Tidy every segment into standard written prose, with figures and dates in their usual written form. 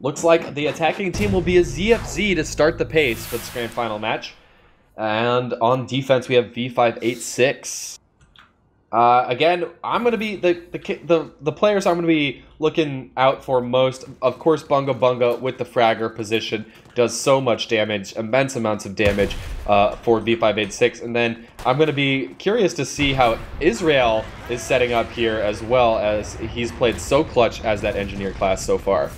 Looks like the attacking team will be a ZFZ to start the pace for this grand final match. And on defense, we have v586. Again, I'm going to be the players I'm going to be looking out for most. Of course, Bunga Bunga with the fragger position does so much damage, immense amounts of damage for v586. And then I'm going to be curious to see how Israel is setting up here, as well, as he's played so clutch as that engineer class so far.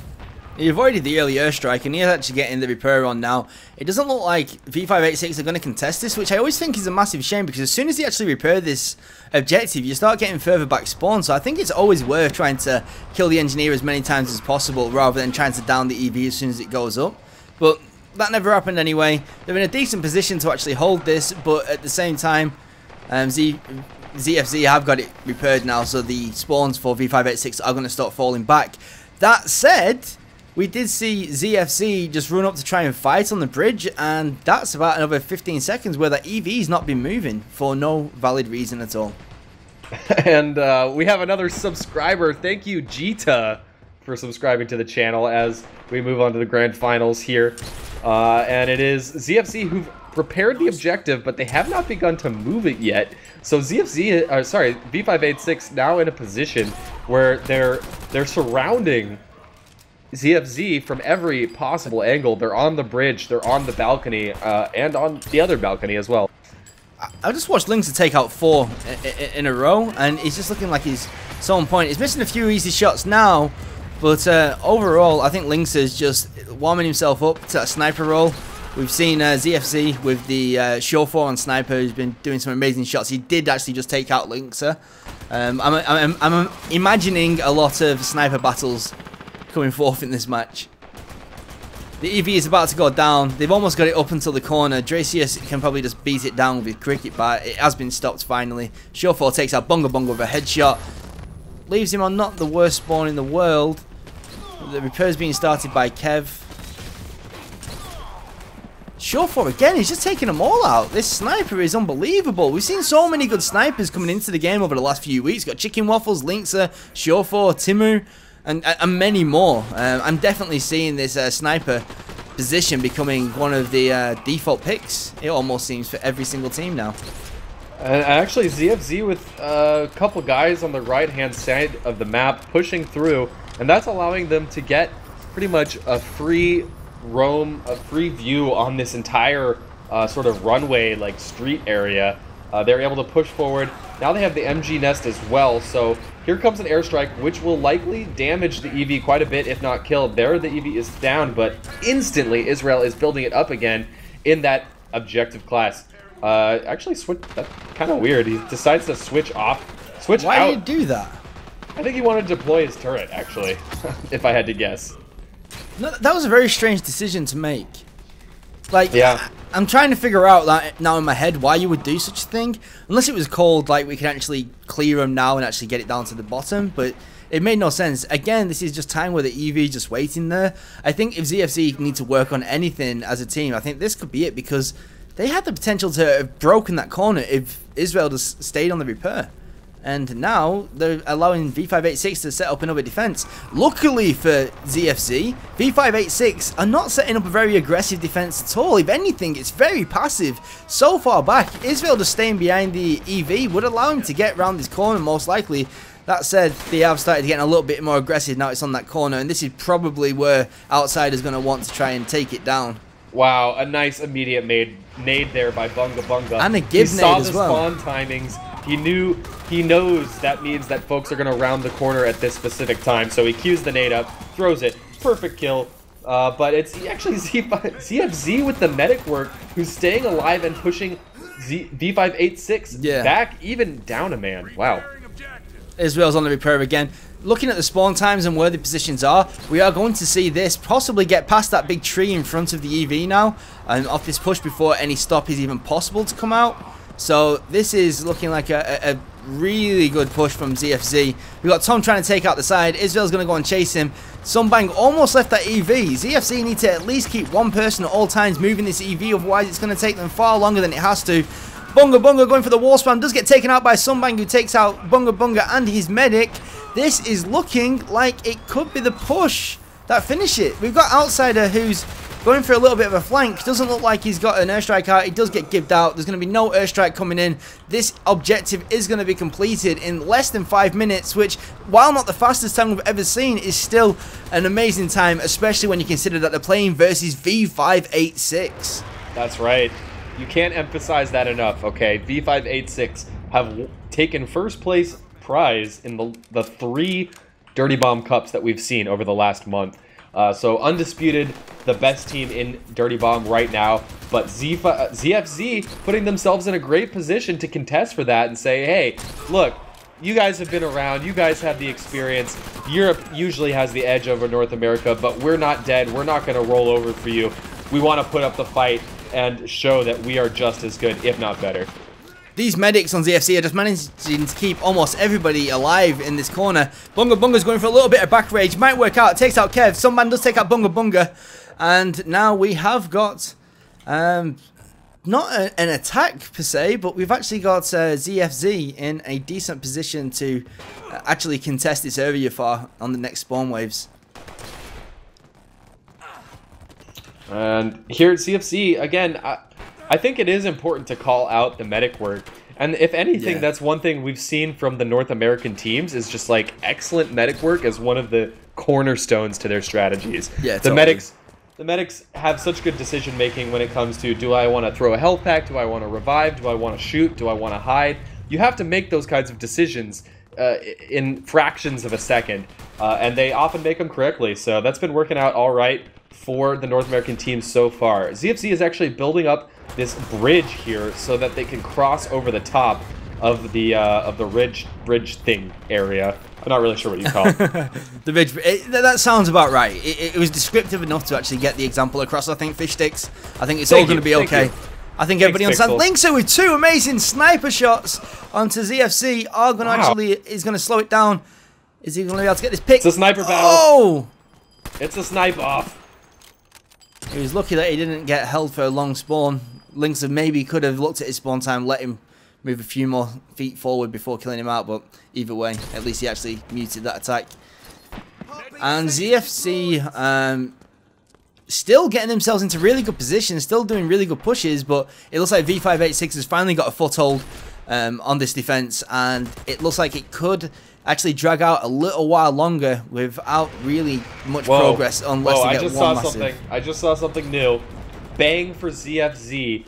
He avoided the early airstrike, and he's actually getting the repair on now. It doesn't look like v586 are going to contest this, which I always think is a massive shame, because as soon as he actually repair this objective, you start getting further back spawn. So I think it's always worth trying to kill the engineer as many times as possible, rather than trying to down the EV as soon as it goes up. But that never happened anyway. They're in a decent position to actually hold this, but at the same time, ZFZ have got it repaired now, so the spawns for v586 are going to start falling back. That said, we did see ZFC just run up to try and fight on the bridge, and that's about another 15 seconds where that EV's not been moving for no valid reason at all. And we have another subscriber. Thank you, Jita, for subscribing to the channel as we move on to the grand finals here. And it is ZFC who've repaired the objective, but they have not begun to move it yet. So v586 now in a position where they're surrounding ZFZ from every possible angle. They're on the bridge, they're on the balcony, and on the other balcony as well. I just watched Lynx take out 4 in a row, and he's just looking like he's so on point. He's missing a few easy shots now, but overall, I think Lynx is just warming himself up to that sniper role. We've seen ZFZ with the Show 4 on sniper, who's been doing some amazing shots. He did actually just take out Lynxer. I'm imagining a lot of sniper battles coming forth in this match. The EV is about to go down. They've almost got it up until the corner. Dracius can probably just beat it down with his cricket bat. It has been stopped finally. Show 4 takes out Bunga Bunga with a headshot. Leaves him on not the worst spawn in the world. The repair's being started by Kev. Show 4 again, he's just taking them all out. This sniper is unbelievable. We've seen so many good snipers coming into the game over the last few weeks. Got Chicken Waffles, Lynxer, Show 4, Timu, and many more. I'm definitely seeing this sniper position becoming one of the default picks, it almost seems, for every single team now. And actually, ZFZ with a couple guys on the right-hand side of the map pushing through, and that's allowing them to get pretty much a free roam, a free view on this entire sort of runway, like street area. They're able to push forward. Now they have the MG nest as well, so here comes an airstrike, which will likely damage the EV quite a bit, if not kill. There, the EV is down, but instantly Israel is building it up again in that objective class. Actually, that's kind of weird. He decides to switch off, switch out. Why did he do that? I think he wanted to deploy his turret, actually, if I had to guess. No, that was a very strange decision to make. Like, yeah. I'm trying to figure out that now in my head why you would do such a thing. Unless it was called, like, we can actually clear them now and actually get it down to the bottom. But it made no sense. Again, this is just time where the EV is just waiting there. I think if ZFC need to work on anything as a team, I think this could be it, because they had the potential to have broken that corner if Israel just stayed on the repair. And now they're allowing v586 to set up another defense. Luckily for ZFC, v586 are not setting up a very aggressive defense at all. If anything, it's very passive. So far back, Israel just staying behind the EV would allow him to get around this corner most likely. That said, they have started getting a little bit more aggressive now it's on that corner, and this is probably where Outsider's going to want to try and take it down. Wow, a nice immediate nade there by Bunga Bunga. And a give nade as well. He saw the spawn timings. He knows that means that folks are going to round the corner at this specific time, so he cues the nade up, throws it, perfect kill. But it's actually ZFZ with the medic work, who's staying alive and pushing v586 back, even down a man. Wow. Israel's on the repair again. Looking at the spawn times and where the positions are, we are going to see this possibly get past that big tree in front of the EV now, and off this push before any stop is even possible to come out. So this is looking like a really good push from ZFZ. We've got Tom trying to take out the side. Israel's going to go and chase him. Sunbang almost left that EV. ZFZ need to at least keep one person at all times moving this EV, otherwise it's going to take them far longer than it has to. Bunga Bunga going for the wall spam, does get taken out by Sunbang, who takes out Bunga Bunga and his medic. This is looking like it could be the push that finish it. We've got Outsider who's going for a little bit of a flank. Doesn't look like he's got an airstrike out. He does get gibbed out. There's going to be no airstrike coming in. This objective is going to be completed in less than 5 minutes, which, while not the fastest time we've ever seen, is still an amazing time, especially when you consider that they're playing versus v586. That's right. You can't emphasize that enough, okay? v586 have taken first place prize in the 3 Dirty Bomb Cups that we've seen over the last month. So undisputed, the best team in Dirty Bomb right now, but ZFZ putting themselves in a great position to contest for that and say, hey, look, you guys have been around, you guys have the experience, Europe usually has the edge over North America, but we're not dead, we're not going to roll over for you. We want to put up the fight and show that we are just as good, if not better. These medics on ZFC are just managing to keep almost everybody alive in this corner. Bunga Bunga's going for a little bit of back rage. Might work out. Takes out Kev. Some man does take out Bunga Bunga. And now we have got, not an attack per se, but we've actually got ZFZ in a decent position to actually contest this area for on the next spawn waves. And here at CFC, again, I think it is important to call out the medic work. And if anything, that's one thing we've seen from the North American teams is just like excellent medic work as one of the cornerstones to their strategies. Yeah, the medics have such good decision making when it comes to, do I want to throw a health pack? Do I want to revive? Do I want to shoot? Do I want to hide? You have to make those kinds of decisions in fractions of a second. And they often make them correctly. So that's been working out all right for the North American teams so far. ZFC is actually building up this bridge here so that they can cross over the top of the bridge thing area. I'm not really sure what you call it. The bridge. That sounds about right. It was descriptive enough to actually get the example across. I think Fishstix. I think it's all going to be okay. I think everybody understands. Linkser with 2 amazing sniper shots onto ZFC are going to actually is going to slow it down. Is he going to be able to get this pick? It's a sniper battle. Oh! It's a snipe off. He was lucky that he didn't get held for a long spawn. Linkser maybe could have looked at his spawn time, let him move a few more feet forward before killing him out, but either way, at least he actually muted that attack. And ZFC still getting themselves into really good positions, still doing really good pushes, but it looks like v586 has finally got a foothold on this defense, and it looks like it could actually drag out a little while longer without really much progress unless they get one massive. I just saw something new. Bang for ZFZ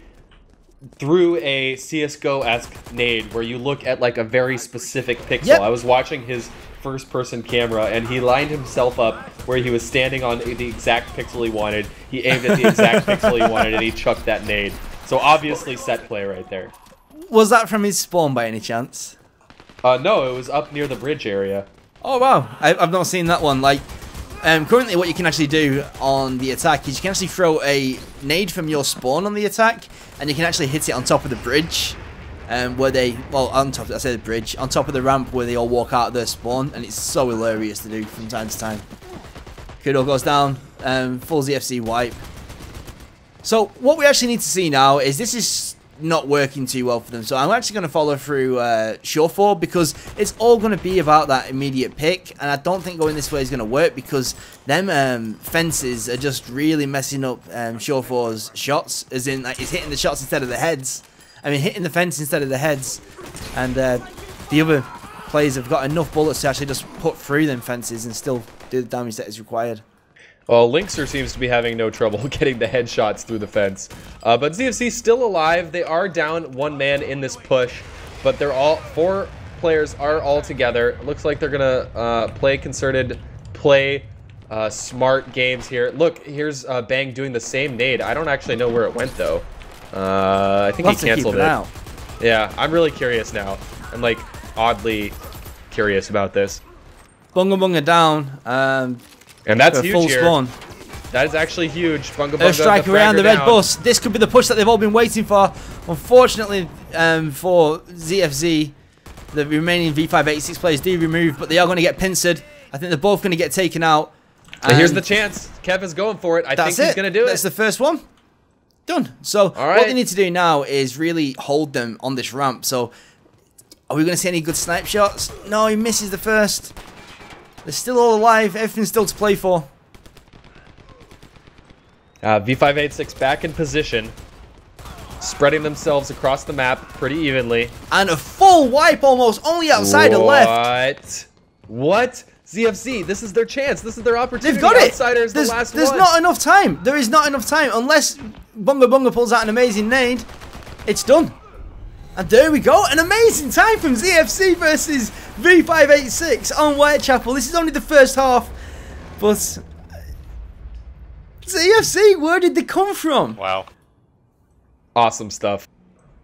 through a CSGO-esque nade where you look at like a very specific pixel. Yep. I was watching his first-person camera and he lined himself up where he was standing on the exact pixel he wanted. He aimed at the exact pixel he wanted and he chucked that nade. So obviously set play right there. Was that from his spawn by any chance? No, it was up near the bridge area. Oh wow, I've not seen that one. Like, currently what you can actually do on the attack is you can actually throw a nade from your spawn on the attack, and you can actually hit it on top of the bridge, where they, well, on top, I say the bridge, on top of the ramp where they all walk out of their spawn, and it's so hilarious to do from time to time. Kudo goes down, full ZFC wipe. So what we actually need to see now is this is not working too well for them, so I'm actually going to follow through Shore because it's all going to be about that immediate pick, and I don't think going this way is going to work because them fences are just really messing up Shore shots, as in like, it's hitting the shots instead of the heads. I mean, hitting the fence instead of the heads, and the other players have got enough bullets to actually just put through them fences and still do the damage that is required. Well, Linkser seems to be having no trouble getting the headshots through the fence. But ZFC still alive. They are down 1 man in this push, but they're all 4 players are all together. It looks like they're gonna play concerted, smart games here. Look, here's Bang doing the same nade. I don't actually know where it went though. I think he canceled it. Yeah, I'm really curious now. I'm like oddly curious about this. Bunga Bunga down. And that's huge full here. Spawn. That is actually huge. Bunga Bunga, strike around the red bus. This could be the push that they've all been waiting for. Unfortunately, for ZFZ, the remaining v586 players do remove, but they are going to get pincered. I think they're both going to get taken out. And here's the chance. Kev is going for it. I think he's going to do it. That's the first one. Done. So what they need to do now is really hold them on this ramp. So are we going to see any good snipe shots? No, he misses the first. They're still all alive. Everything's still to play for. V586 back in position, spreading themselves across the map pretty evenly. And a full wipe almost, only outside the left. What? ZFZ, this is their chance. This is their opportunity. They've got it. Outsiders, there's the last there's one. not enough time. There is not enough time unless Bunga Bunga pulls out an amazing nade. It's done. And there we go. An amazing time from ZFC versus v586 on Whitechapel. This is only the first half. But ZFC, where did they come from? Wow. Awesome stuff.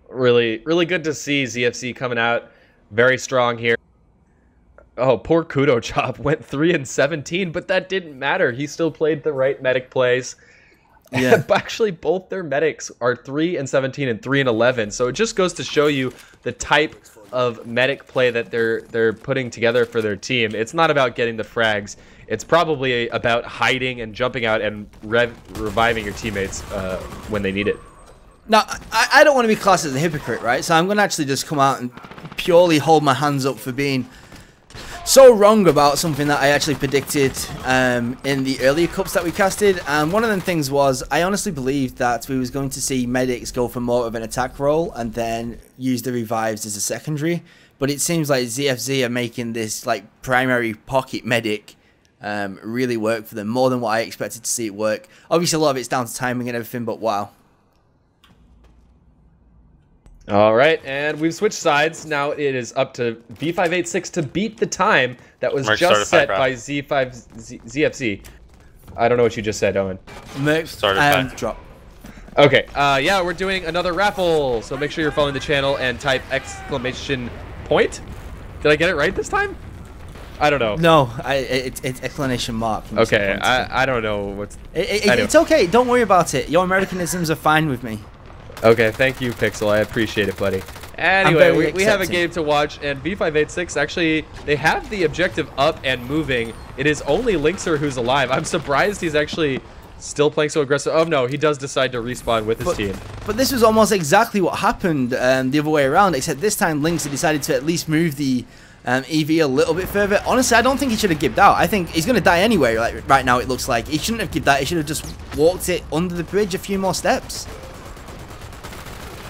Really, really good to see ZFC coming out very strong here. Oh, poor Kudo Chop went 3-17, but that didn't matter. He still played the right medic plays. Yeah. But actually, both their medics are 3-17 and 3-11. So it just goes to show you the type of medic play that they're putting together for their team. It's not about getting the frags. It's probably about hiding and jumping out and reviving your teammates when they need it. Now, I don't want to be classed as a hypocrite, right? So I'm going to actually just come out and purely hold my hands up for being so wrong about something that I actually predicted in the earlier cups that we casted. And one of them things was, I honestly believed that we was going to see medics go for more of an attack role and then use the revives as a secondary. But it seems like ZFZ are making this like primary pocket medic really work for them, more than what I expected to see it work. Obviously a lot of it's down to timing and everything, but wow. All right, and we've switched sides. Now it is up to v586 to beat the time that was just set by ZFC. I don't know what you just said, Owen. Drop. Okay, yeah, we're doing another raffle, so make sure you're following the channel and type exclamation point. Did I get it right this time? I don't know. No, it's exclamation mark. Okay, I don't know what's... It's okay, don't worry about it. Your Americanisms are fine with me. Okay, thank you, Pixel. I appreciate it, buddy. Anyway, we have a game to watch, and v586, actually, they have the objective up and moving. It is only Linkser who's alive. I'm surprised he's actually still playing so aggressive. Oh, no, he does decide to respawn with his team. But this was almost exactly what happened the other way around, except this time Linkser decided to at least move the EV a little bit further. Honestly, I don't think he should have gibbed out. I think he's going to die anyway, like, right now it looks like. He shouldn't have gibbed out. He should have just walked it under the bridge a few more steps.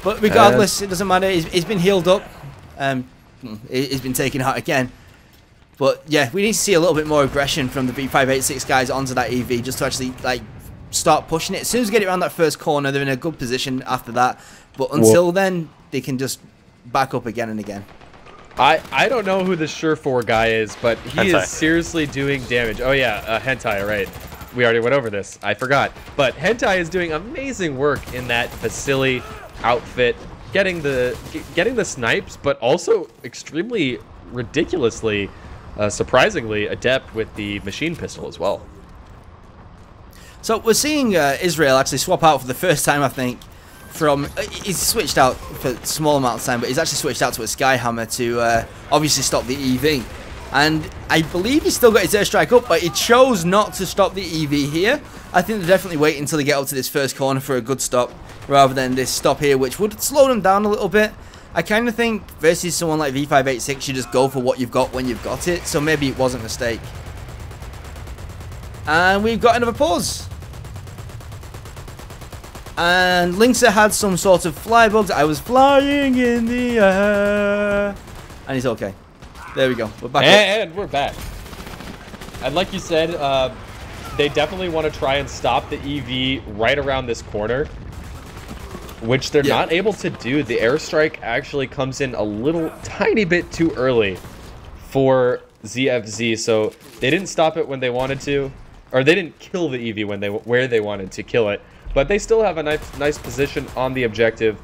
But regardless, it doesn't matter. He's been healed up. He's been taken out again. But yeah, we need to see a little bit more aggression from the v586 guys onto that EV just to actually like start pushing it. As soon as we get it around that first corner, they're in a good position after that. But until then, they can just back up again and again. I don't know who the Sure4 guy is, but he is seriously doing damage. Oh yeah, Hentai, right. We already went over this. I forgot. But Hentai is doing amazing work in that Vasily outfit, getting the snipes, but also extremely ridiculously, surprisingly adept with the machine pistol as well. So we're seeing Israel actually swap out for the first time, I think, from he's switched out for a small amount of time, but he's actually switched out to a Skyhammer to obviously stop the EV. And I believe he's still got his airstrike up, but he chose not to stop the EV here. I think they're definitely waiting until they get up to this first corner for a good stop, rather than this stop here, which would slow them down a little bit. I kind of think versus someone like v586, you just go for what you've got when you've got it, so maybe it wasn't a mistake. And we've got another pause. And Linkser had some sort of fly bugs. I was flying in the air. And he's okay. There we go. We're back. And we're back. And like you said, they definitely want to try and stop the EV right around this corner, which they're not able to do. The airstrike actually comes in a little tiny bit too early for ZFZ, so they didn't stop it when they wanted to, or they didn't kill the EV where they wanted to kill it. But they still have a nice position on the objective,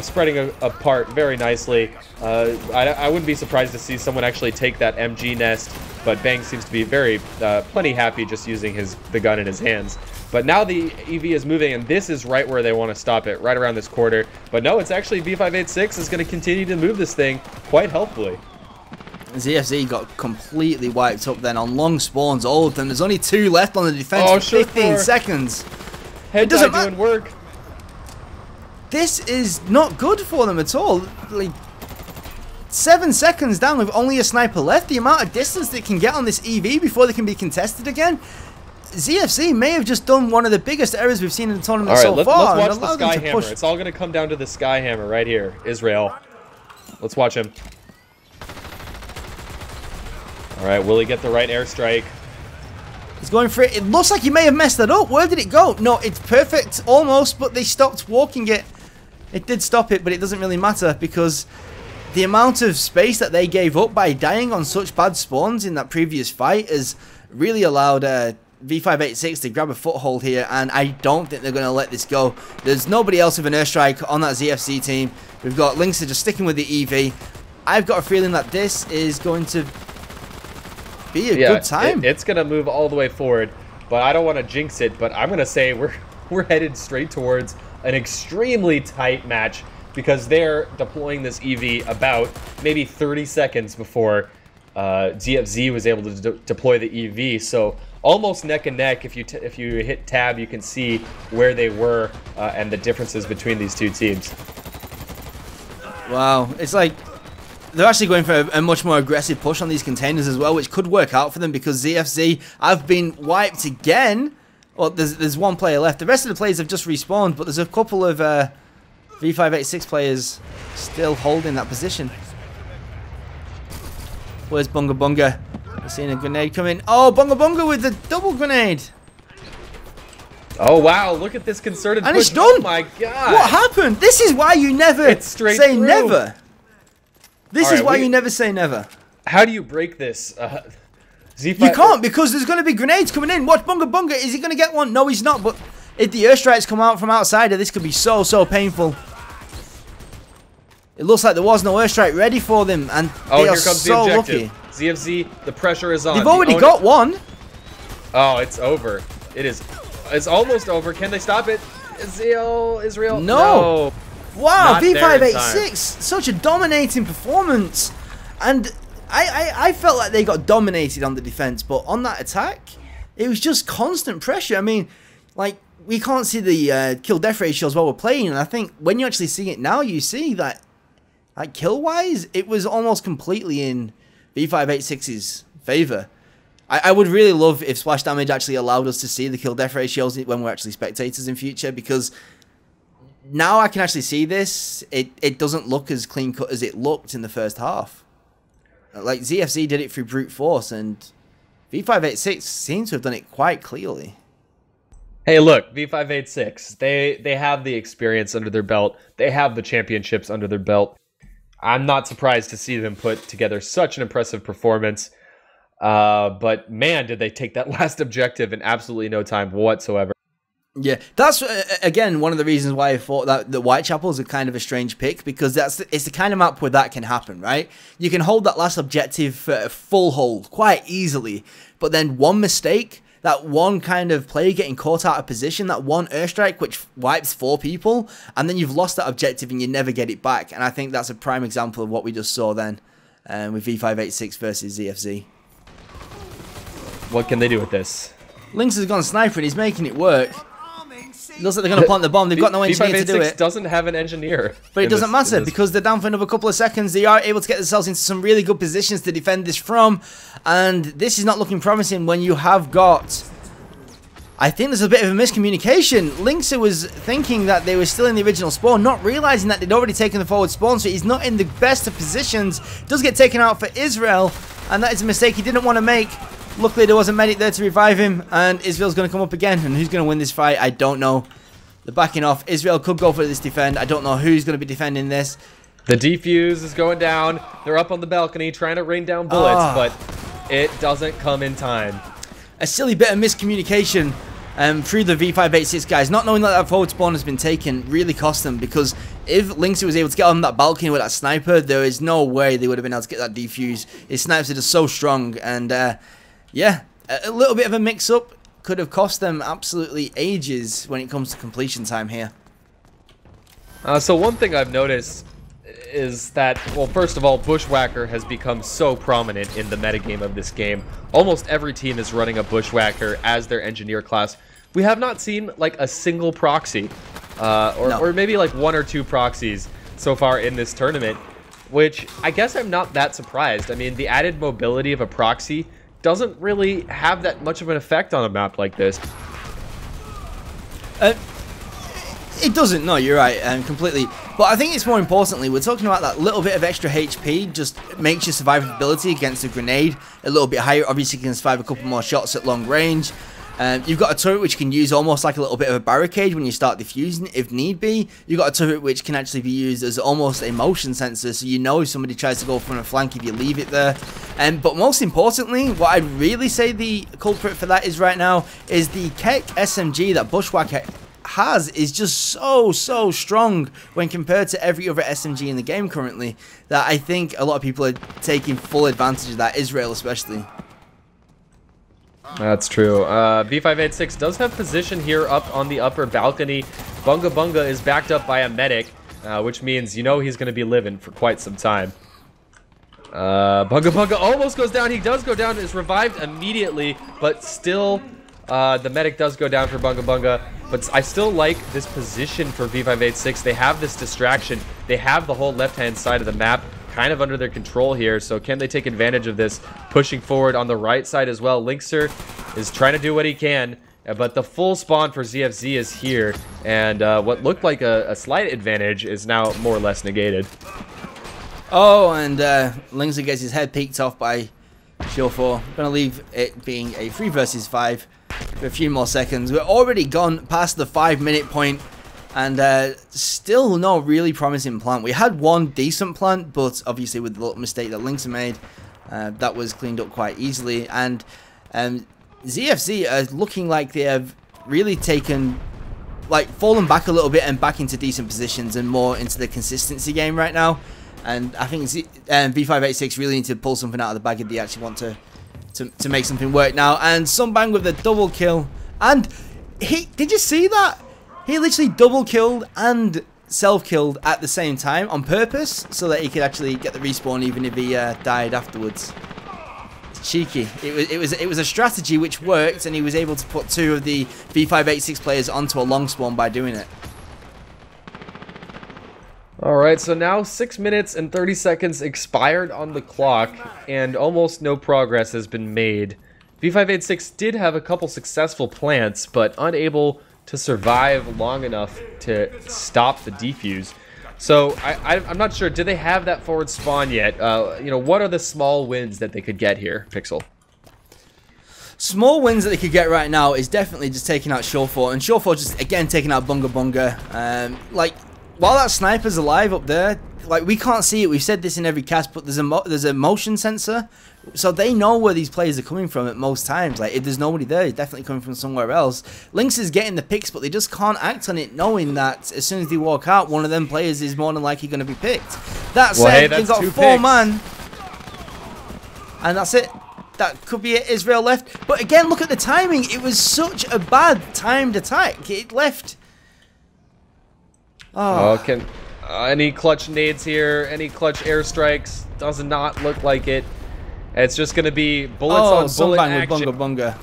spreading apart very nicely. I wouldn't be surprised to see someone actually take that MG nest, but Bang seems to be plenty happy just using the gun in his hands. But now the EV is moving, and this is right where they want to stop it, right around this corner. But no, it's actually v586 is going to continue to move this thing quite helpfully. ZFZ got completely wiped up then on long spawns, all of them. There's only 2 left on the defense for 15 seconds. It doesn't doing work. This is not good for them at all. Like 7 seconds down with only a sniper left. The amount of distance they can get on this EV before they can be contested again. ZFC may have just done one of the biggest errors we've seen in the tournament so let's far. Let's watch the Skyhammer. It's all going to come down to the Skyhammer right here. Israel. Let's watch him. All right, will he get the right airstrike? He's going for it. It looks like he may have messed that up. Where did it go? No, it's perfect, almost, but they stopped walking it. It did stop it, but it doesn't really matter because the amount of space that they gave up by dying on such bad spawns in that previous fight has really allowed v586 to grab a foothold here, and I don't think they're going to let this go. There's nobody else with an airstrike on that ZFC team. We've got Lynx just sticking with the EV. I've got a feeling that this is going to be a good time. It's going to move all the way forward, but I don't want to jinx it, but I'm going to say we're headed straight towards an extremely tight match because they're deploying this EV about maybe 30 seconds before ZFZ was able to deploy the EV. So almost neck and neck. If you hit tab, you can see where they were and the differences between these two teams. Wow, it's like they're actually going for a much more aggressive push on these containers as well, which could work out for them because ZFZ have been wiped again. Well, there's one player left. The rest of the players have just respawned, but there's a couple of v586 players still holding that position. Where's Bunga Bunga? We're seeing a grenade coming. Oh, Bunga Bunga with the double grenade. Oh, wow. Look at this concerted and push. It's done. Oh, my God. What happened? This is why you never say through. Never. This is why you never say never. How do you break this? You can't because there's going to be grenades coming in. Watch Bunga Bunga. Is he going to get one? No, he's not. But if the airstrikes come out from outside, this could be so painful. It looks like there was no airstrike ready for them, and they are so lucky. ZFZ, the pressure is on. They've already got one. Oh, it's over. It's almost over. Can they stop it? Israel? No. Wow, v586, such a dominating performance. And I felt like they got dominated on the defense, but on that attack, it was just constant pressure. I mean, like, we can't see the kill-death ratios while we're playing, and I think when you actually see it now, you see that, like, kill-wise, it was almost completely in v586's favor. I would really love if Splash Damage actually allowed us to see the kill-death ratios when we're actually spectators in future, because now I can actually see this. It doesn't look as clean-cut as it looked in the first half. Like, ZFZ did it through brute force, and v586 seems to have done it quite clearly. Hey, look, v586, they have the experience under their belt. They have the championships under their belt. I'm not surprised to see them put together such an impressive performance. But, man, did they take that last objective in absolutely no time whatsoever. Yeah, that's, again, one of the reasons why I thought that the Whitechapel is a kind of a strange pick, because it's the kind of map where that can happen, right? You can hold that last objective for a full hold quite easily, but then one mistake, that one kind of player getting caught out of position, that one airstrike which wipes 4 people, and then you've lost that objective and you never get it back. And I think that's a prime example of what we just saw then with v586 versus ZFZ. What can they do with this? Lynx has gone sniper and he's making it work. Looks like they're going to plant the bomb. They've got no engineer to do it. Doesn't have an engineer. But it doesn't matter because they're down for another couple of seconds. They are able to get themselves into some really good positions to defend this from. And this is not looking promising when you have got... I think there's a bit of a miscommunication. Lynx was thinking that they were still in the original spawn, not realizing that they'd already taken the forward spawn, so he's not in the best of positions. Does get taken out for Israel, and that is a mistake he didn't want to make. Luckily, there was a medic there to revive him, and Israel's going to come up again. And who's going to win this fight? I don't know. They're backing off. Israel could go for this defend. I don't know who's going to be defending this. The defuse is going down. They're up on the balcony trying to rain down bullets, but it doesn't come in time. A silly bit of miscommunication through the v586 guys. Not knowing that that forward spawn has been taken really cost them, because if Lynx was able to get on that balcony with that sniper, there is no way they would have been able to get that defuse. His snipes are just so strong, and yeah, a little bit of a mix-up could have cost them absolutely ages when it comes to completion time here. So one thing I've noticed is that, well, first of all, Bushwhacker has become so prominent in the metagame of this game. Almost every team is running a Bushwhacker as their engineer class. We have not seen, like, a single proxy, or maybe, like, 1 or 2 proxies so far in this tournament, which I guess I'm not that surprised. I mean, the added mobility of a proxy doesn't really have that much of an effect on a map like this. It doesn't, no, you're right, completely. But I think it's more importantly, we're talking about that little bit of extra HP just makes your survivability against a grenade a little bit higher. Obviously, you can survive a couple more shots at long range. You've got a turret which you can use almost like a little bit of a barricade when you start defusing, if need be. You've got a turret which can actually be used as almost a motion sensor, so you know if somebody tries to go from a flank if you leave it there. But most importantly, what I'd really say the culprit for that is right now is the Keck SMG that Bushwhack has is just so strong when compared to every other SMG in the game currently, that I think a lot of people are taking full advantage of that, Israel especially. That's true. v586 does have position here up on the upper balcony. Bunga Bunga is backed up by a medic, which means you know he's going to be living for quite some time. Bunga Bunga almost goes down. He does go down, is revived immediately, but still the medic does go down for Bunga Bunga. But I still like this position for v586. They have this distraction. They have the whole left-hand side of the map kind of under their control here, so can they take advantage of this, pushing forward on the right side as well? Linkser is trying to do what he can, but the full spawn for ZFZ is here, and what looked like a slight advantage is now more or less negated. Oh, and Linkser gets his head peeked off by Show4. Gonna leave it being a 3 versus 5 for a few more seconds. We're already gone past the 5-minute point, and still no really promising plant. We had one decent plant, but obviously with the little mistake that Linkser made, that was cleaned up quite easily. And ZFZ are looking like they have really taken, like, fallen back a little bit and back into decent positions and more into the consistency game right now. And I think v586 really need to pull something out of the bag if they actually want to make something work now. And Sunbang with the double kill, and did you see that? He literally double killed and self-killed at the same time on purpose so that he could actually get the respawn even if he died afterwards. It's cheeky. It was a strategy which worked, and he was able to put 2 of the v586 players onto a long spawn by doing it. Alright, so now 6 minutes and 30 seconds expired on the clock, and almost no progress has been made. v586 did have a couple successful plants, but unable to survive long enough to stop the defuse. So I'm not sure. Do they have that forward spawn yet? You know, what are the small wins that they could get here, Pixel? Small wins that they could get right now is definitely just taking out Show4, and Show4 just again taking out Bunga Bunga. Like, while that sniper's alive up there, like, we can't see it. We've said this in every cast, but there's a motion sensor, so they know where these players are coming from at most times. Like, if there's nobody there, he's definitely coming from somewhere else. Lynx is getting the picks, but they just can't act on it, knowing that as soon as they walk out, one of them players is more than likely going to be picked. That said, they've got 4 man, and that's it. That could be it. Israel left, but again, look at the timing. It was such a bad timed attack. It left. Oh, any clutch nades here? Any clutch airstrikes? Does not look like it. It's just going to be bullets on bullet action. With Bunga Bunga.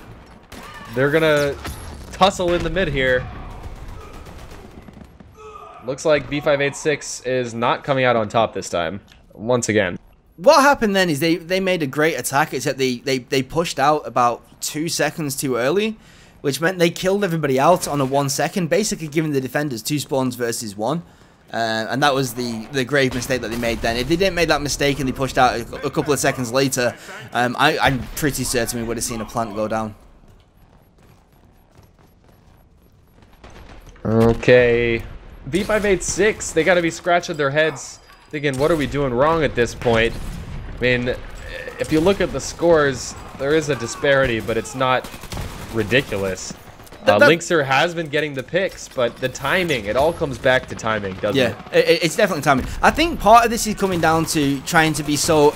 They're going to tussle in the mid here. Looks like v586 is not coming out on top this time, once again. What happened then is they made a great attack, except they pushed out about 2 seconds too early, which meant they killed everybody out on a 1 second, basically giving the defenders 2 spawns versus 1. And that was the grave mistake that they made then. If they didn't make that mistake and they pushed out a couple of seconds later, I'm pretty certain we would have seen a plant go down. Okay. v586, they got to be scratching their heads, thinking, what are we doing wrong at this point? I mean, if you look at the scores, there is a disparity, but it's not ridiculous. Linkser has been getting the picks, but the timing, it all comes back to timing, doesn't it? Yeah, it's definitely timing. I think part of this is coming down to trying to be so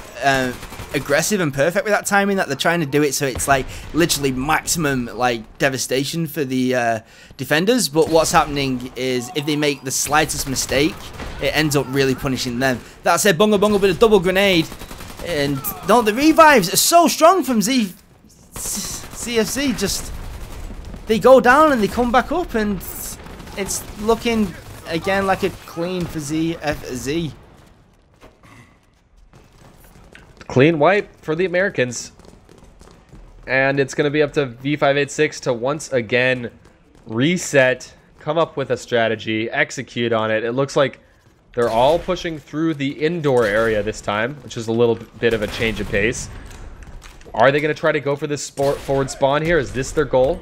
aggressive and perfect with that timing that they're trying to do it so it's like literally maximum like devastation for the defenders. But what's happening is if they make the slightest mistake, it ends up really punishing them. That said, Bunga Bunga with a double grenade, and no, the revives are so strong from CFC. Just they go down and they come back up, and it's looking again like a clean for ZFZ. Clean wipe for the Americans. And it's going to be up to v586 to once again reset, come up with a strategy, execute on it. It looks like they're all pushing through the indoor area this time, which is a little bit of a change of pace. Are they going to try to go for this forward spawn here? Is this their goal?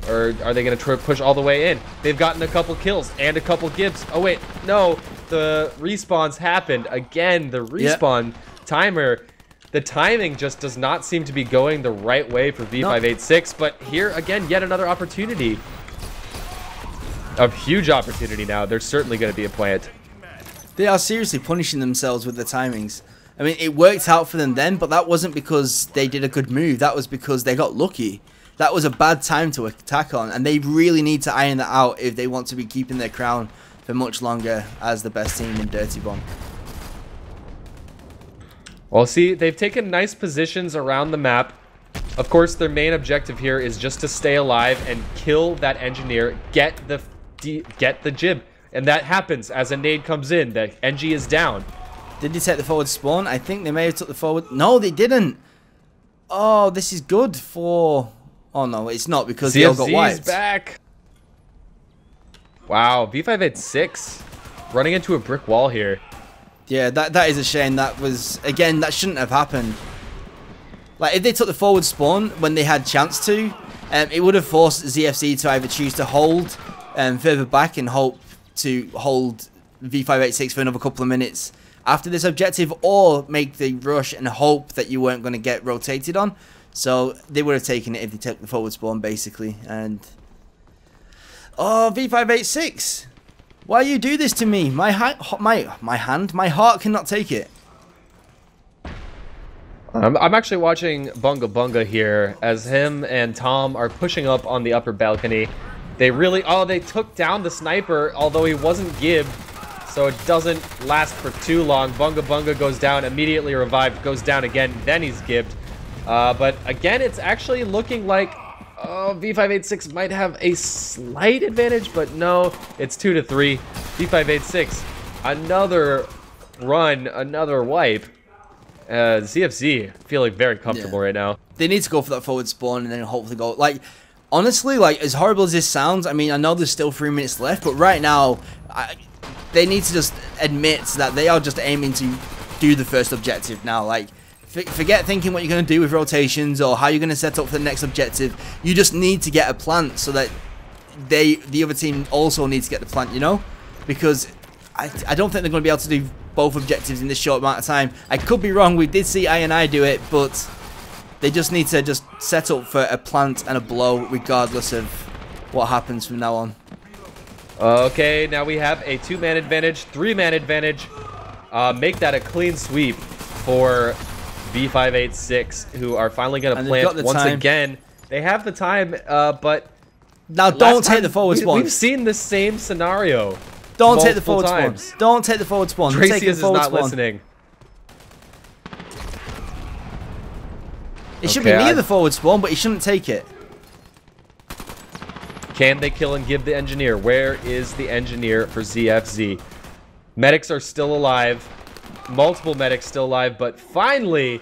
Or are they going to try to push all the way in? They've gotten a couple kills and a couple gives. Oh, wait. No. The respawns happened. Again, the respawn timer. The timing just does not seem to be going the right way for v586. But here, again, yet another opportunity. A huge opportunity now. There's certainly going to be a plant. They are seriously punishing themselves with the timings. I mean, it worked out for them then, but that wasn't because they did a good move. That was because they got lucky. That was a bad time to attack on, and they really need to iron that out if they want to be keeping their crown for much longer as the best team in Dirty Bomb. Well, see, they've taken nice positions around the map. Of course, their main objective here is just to stay alive and kill that engineer, get the jib. And that happens as a nade comes in. The NG is down. Did they take the forward spawn? I think they may have took the forward. No, they didn't. Oh, this is good for... Oh, no, it's not because they all got wiped. CFZ is back. Wow, v586 running into a brick wall here. Yeah, that is a shame. That was, again, that shouldn't have happened. Like, if they took the forward spawn when they had chance to, it would have forced ZFC to either choose to hold further back and hope to hold v586 for another couple of minutes after this objective, or make the rush and hope that you weren't going to get rotated on. So they would have taken it if they took the forward spawn, basically. And oh, v586, why you do this to me? My heart cannot take it. I'm actually watching Bunga Bunga here as him and Tom are pushing up on the upper balcony. They really, oh, they took down the sniper, although he wasn't gibbed, so it doesn't last for too long. Bunga Bunga goes down, immediately revived, goes down again, then he's gibbed. But again, it's actually looking like v586 might have a slight advantage, but no, it's 2-3. v586, another run, another wipe. ZFZ feeling very comfortable right now. They need to go for that forward spawn and then hopefully go, like, honestly, like, as horrible as this sounds, I mean, I know there's still 3 minutes left, but right now, they need to just admit that they are just aiming to do the first objective now. Like, forget thinking what you're going to do with rotations or how you're going to set up for the next objective. You just need to get a plant so that the other team also needs to get the plant, you know? Because I don't think they're going to be able to do both objectives in this short amount of time. I could be wrong. We did see I do it, but they just need to just set up for a plant and a blow regardless of what happens from now on. Okay, now we have a 2-man advantage, 3-man advantage. Make that a clean sweep for v586, who are finally going to plant once again. They have the time, but... Now don't take the forward spawn. We've seen the same scenario. Don't take the forward spawn. Don't take the forward spawn. Tracy is not listening. It should be near the forward spawn, but he shouldn't take it. Can they kill and give the engineer? Where is the engineer for ZFZ? Medics are still alive. Multiple medics still alive, but finally,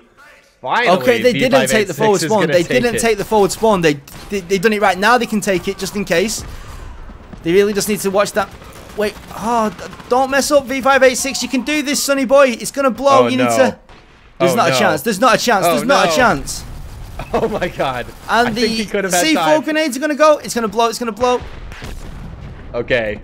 okay, they didn't take the forward spawn. They didn't take the forward spawn. They done it right now. They can take it just in case. They really just need to watch that. Wait, oh, don't mess up, v586. You can do this, sonny boy. It's gonna blow. You need to. There's not a chance. There's not a chance. There's not a chance. Oh my god. And I think he could have had C4 grenades are gonna go. It's gonna blow. It's gonna blow. Okay.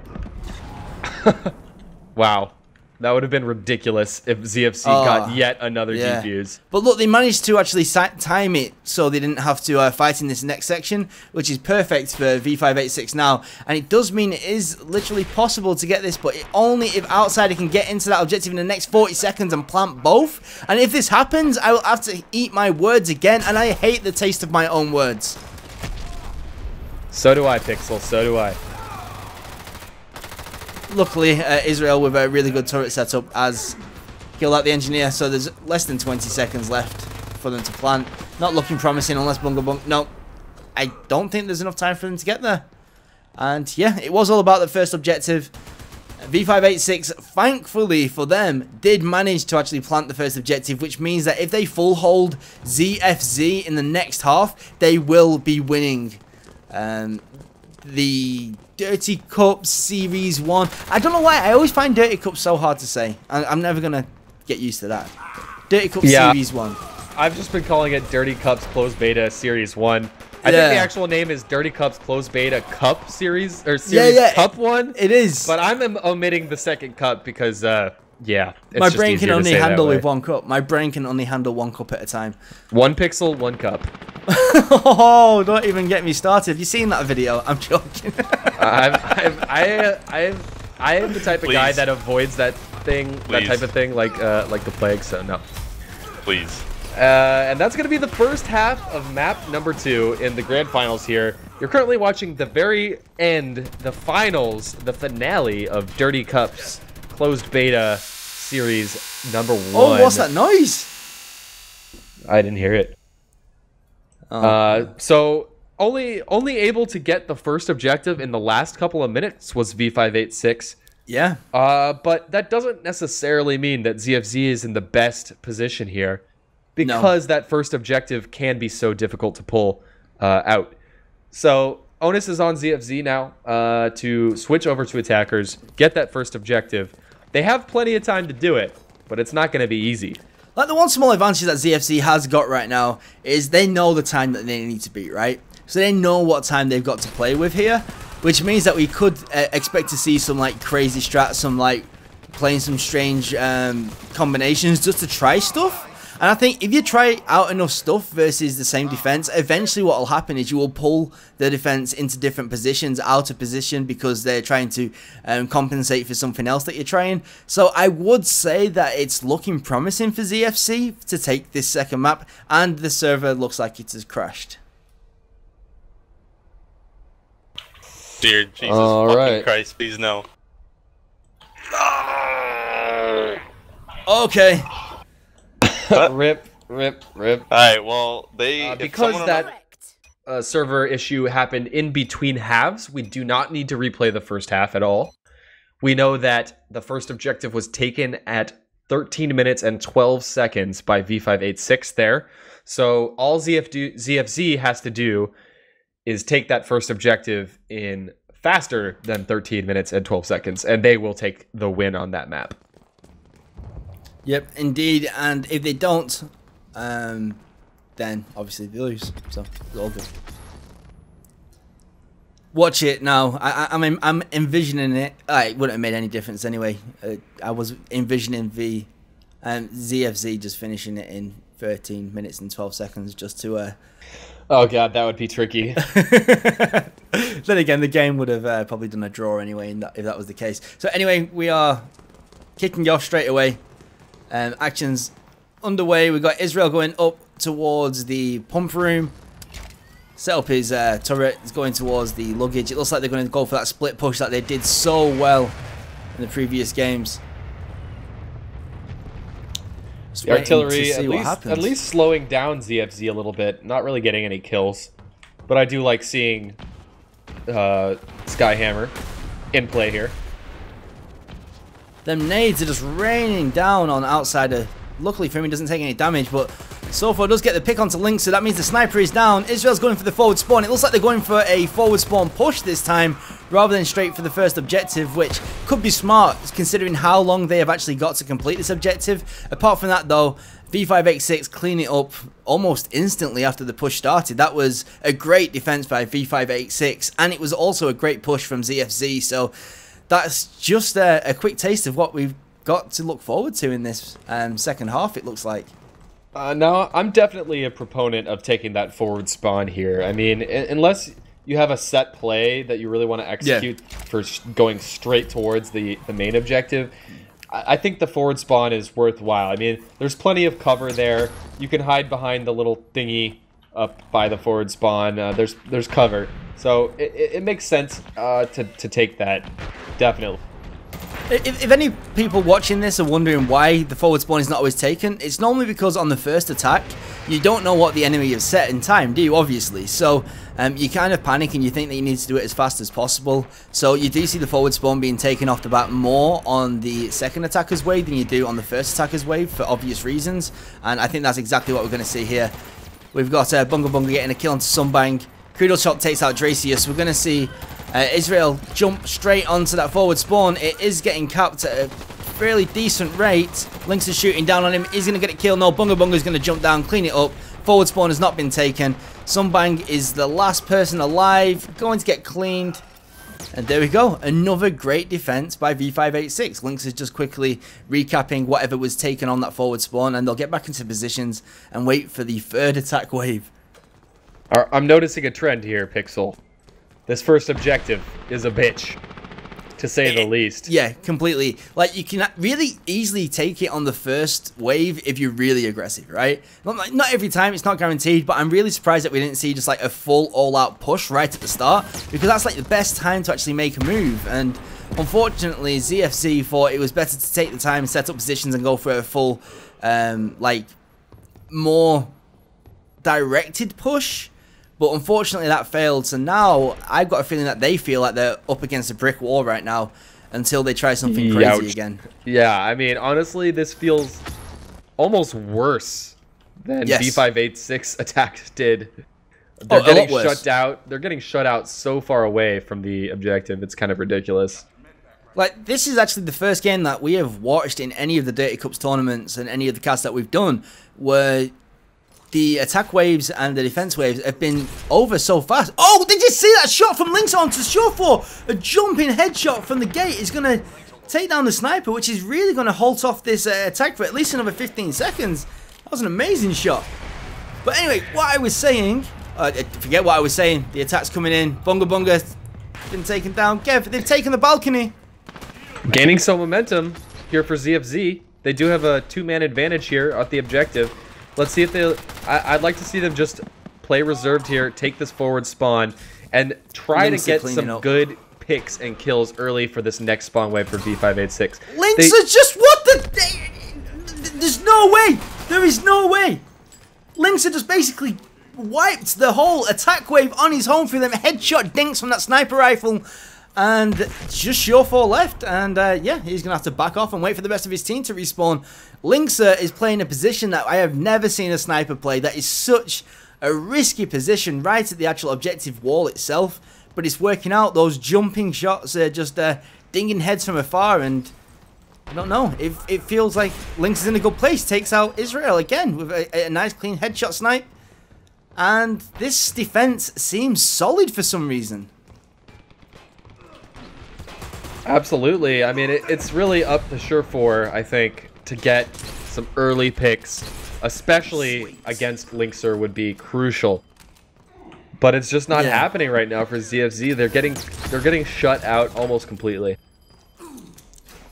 Wow. That would have been ridiculous if ZFC got yet another defuse. But look, they managed to actually time it so they didn't have to fight in this next section, which is perfect for v586 now. And it does mean it is literally possible to get this, but only if Outsider can get into that objective in the next 40 seconds and plant both. And if this happens, I will have to eat my words again, and I hate the taste of my own words. So do I, Pixel. So do I. Luckily, Israel with a really good turret setup has killed out the engineer, so there's less than 20 seconds left for them to plant. Not looking promising unless Bunga Bunga... No, I don't think there's enough time for them to get there. And yeah, it was all about the first objective. v586, thankfully for them, did manage to actually plant the first objective, which means that if they full hold ZFZ in the next half, they will be winning the Dirty Cup Series 1. I don't know why, I always find Dirty Cup so hard to say. I'm never going to get used to that. Dirty Cup Series 1. I've just been calling it Dirty Cups Closed Beta Series 1. I think the actual name is Dirty Cups Closed Beta Cup Series, or Series Cup 1. It is. But I'm omitting the second cup because, it's my brain can only handle with 1 cup. My brain can only handle 1 cup at a time. 1 pixel, 1 cup. Oh, don't even get me started. Have you seen that video? I'm joking. I am the type of guy that avoids that thing, that type of thing, like the plague. So no. Please. And that's going to be the first half of map number 2 in the grand finals here. You're currently watching the very end, the finals, the finale of Dirty Cups Closed Beta Series number 1. Oh, what's that noise? I didn't hear it. Oh. So only able to get the first objective in the last couple of minutes was v586. Yeah. But that doesn't necessarily mean that ZFZ is in the best position here, because that first objective can be so difficult to pull out. So onus is on ZFZ now to switch over to attackers, get that first objective. They have plenty of time to do it, but it's not going to be easy. Like, the one small advantage that ZFC has got right now is they know the time that they need to beat, right? So they know what time they've got to play with here, which means that we could expect to see some like crazy strats, some like playing some strange combinations just to try stuff. And I think if you try out enough stuff versus the same defense, eventually what will happen is you will pull the defense into different positions, out of position, because they're trying to compensate for something else that you're trying. So I would say that it's looking promising for ZFC to take this second map, and the server looks like it has crashed. Dear Jesus fucking Christ, please no. Okay. Rip. Alright, well, because that server issue happened in between halves, we do not need to replay the first half at all. We know that the first objective was taken at 13 minutes and 12 seconds by v586 there. So all ZFZ has to do is take that first objective in faster than 13 minutes and 12 seconds, and they will take the win on that map. Yep, indeed, and if they don't, then obviously they lose, so it's all good. Watch it now. I'm envisioning it. It wouldn't have made any difference anyway. I was envisioning ZFZ just finishing it in 13 minutes and 12 seconds just to... Oh god, that would be tricky. Then again, the game would have probably done a draw anyway if that was the case. So anyway, we are kicking off straight away. Actions underway. We've got Israel going up towards the pump room. Set up his turret. He's going towards the luggage. It looks like they're going to go for that split push that they did so well in the previous games. The artillery at least slowing down ZFZ a little bit. Not really getting any kills, but I do like seeing Skyhammer in play here. Them nades are just raining down on outsider. Luckily for him, he doesn't take any damage, but Sofo does get the pick onto Link, so that means the sniper is down. Israel's going for the forward spawn. It looks like they're going for a forward spawn push this time, rather than straight for the first objective, which could be smart, considering how long they have actually got to complete this objective. Apart from that, though, v586 clean it up almost instantly after the push started. That was a great defense by v586, and it was also a great push from ZFZ, so that's just a quick taste of what we've got to look forward to in this second half, it looks like. No, I'm definitely a proponent of taking that forward spawn here. I mean, unless you have a set play that you really want to execute for going straight towards the main objective, I think the forward spawn is worthwhile. I mean, there's plenty of cover there. You can hide behind the little thingy up by the forward spawn. There's cover. So it makes sense to take that, definitely. If any people watching this are wondering why the forward spawn is not always taken, it's normally because on the first attack, you don't know what the enemy has set in time, do you, obviously? So you kind of panic and you think that you need to do it as fast as possible. So you do see the forward spawn being taken off the bat more on the second attacker's wave than you do on the first attacker's wave for obvious reasons. And I think that's exactly what we're going to see here. We've got Bunga Bunga getting a kill onto Sunbang. Crucial shot takes out Dracius. We're going to see Israel jump straight onto that forward spawn. It is getting capped at a fairly decent rate. Lynx is shooting down on him. He's going to get a kill. No, Bunga Bunga is going to jump down, clean it up. Forward spawn has not been taken. Sunbang is the last person alive, going to get cleaned. And there we go. Another great defense by v586. Lynx is just quickly recapping whatever was taken on that forward spawn, and they'll get back into positions and wait for the third attack wave. I'm noticing a trend here, Pixel. This first objective is a bitch, to say the least. Yeah, completely. Like, you can really easily take it on the first wave if you're really aggressive, right? Not every time, it's not guaranteed, but I'm really surprised that we didn't see just like a full all-out push right at the start, because that's like the best time to actually make a move. And unfortunately, ZFZ thought it was better to take the time, set up positions, and go for a full, like, more directed push. But unfortunately that failed, so now I've got a feeling that they feel like they're up against a brick wall right now until they try something crazy again. Yeah, I mean, honestly, this feels almost worse than v586 attack did. They're getting shut out. They're getting shut out so far away from the objective. It's kind of ridiculous. Like, this is actually the first game that we have watched in any of the Dirty Cups tournaments and any of the casts that we've done where the attack waves and the defense waves have been over so fast. Oh, did you see that shot from Lynx onto Show4? A jumping headshot from the gate is going to take down the sniper, which is really going to halt off this attack for at least another 15 seconds. That was an amazing shot. But anyway, what I was saying, forget what I was saying. The attack's coming in. Bunga Bunga been taken down. Kev, they've taken the balcony. Gaining some momentum here for ZFZ. They do have a two-man advantage here at the objective. Let's see if they... I'd like to see them just play reserved here, take this forward spawn, and try to get some good picks and kills early for this next spawn wave for v586. Lynx are just... What the... There's no way! There is no way! Lynx are just basically wiped the whole attack wave on his home through them headshot dinks from that sniper rifle. And just Show4 left, and yeah, he's going to have to back off and wait for the rest of his team to respawn. Lynxer is playing a position that I have never seen a sniper play. That is such a risky position right at the actual objective wall itself, but it's working out. Those jumping shots are just dinging heads from afar, and I don't know. It feels like Lynx is in a good place. Takes out Israel again with a nice clean headshot snipe, and this defense seems solid for some reason. Absolutely. I mean, it's really up to Show4, I think, to get some early picks, especially against Lynxer would be crucial. But it's just not happening right now for ZFZ. They're getting shut out almost completely.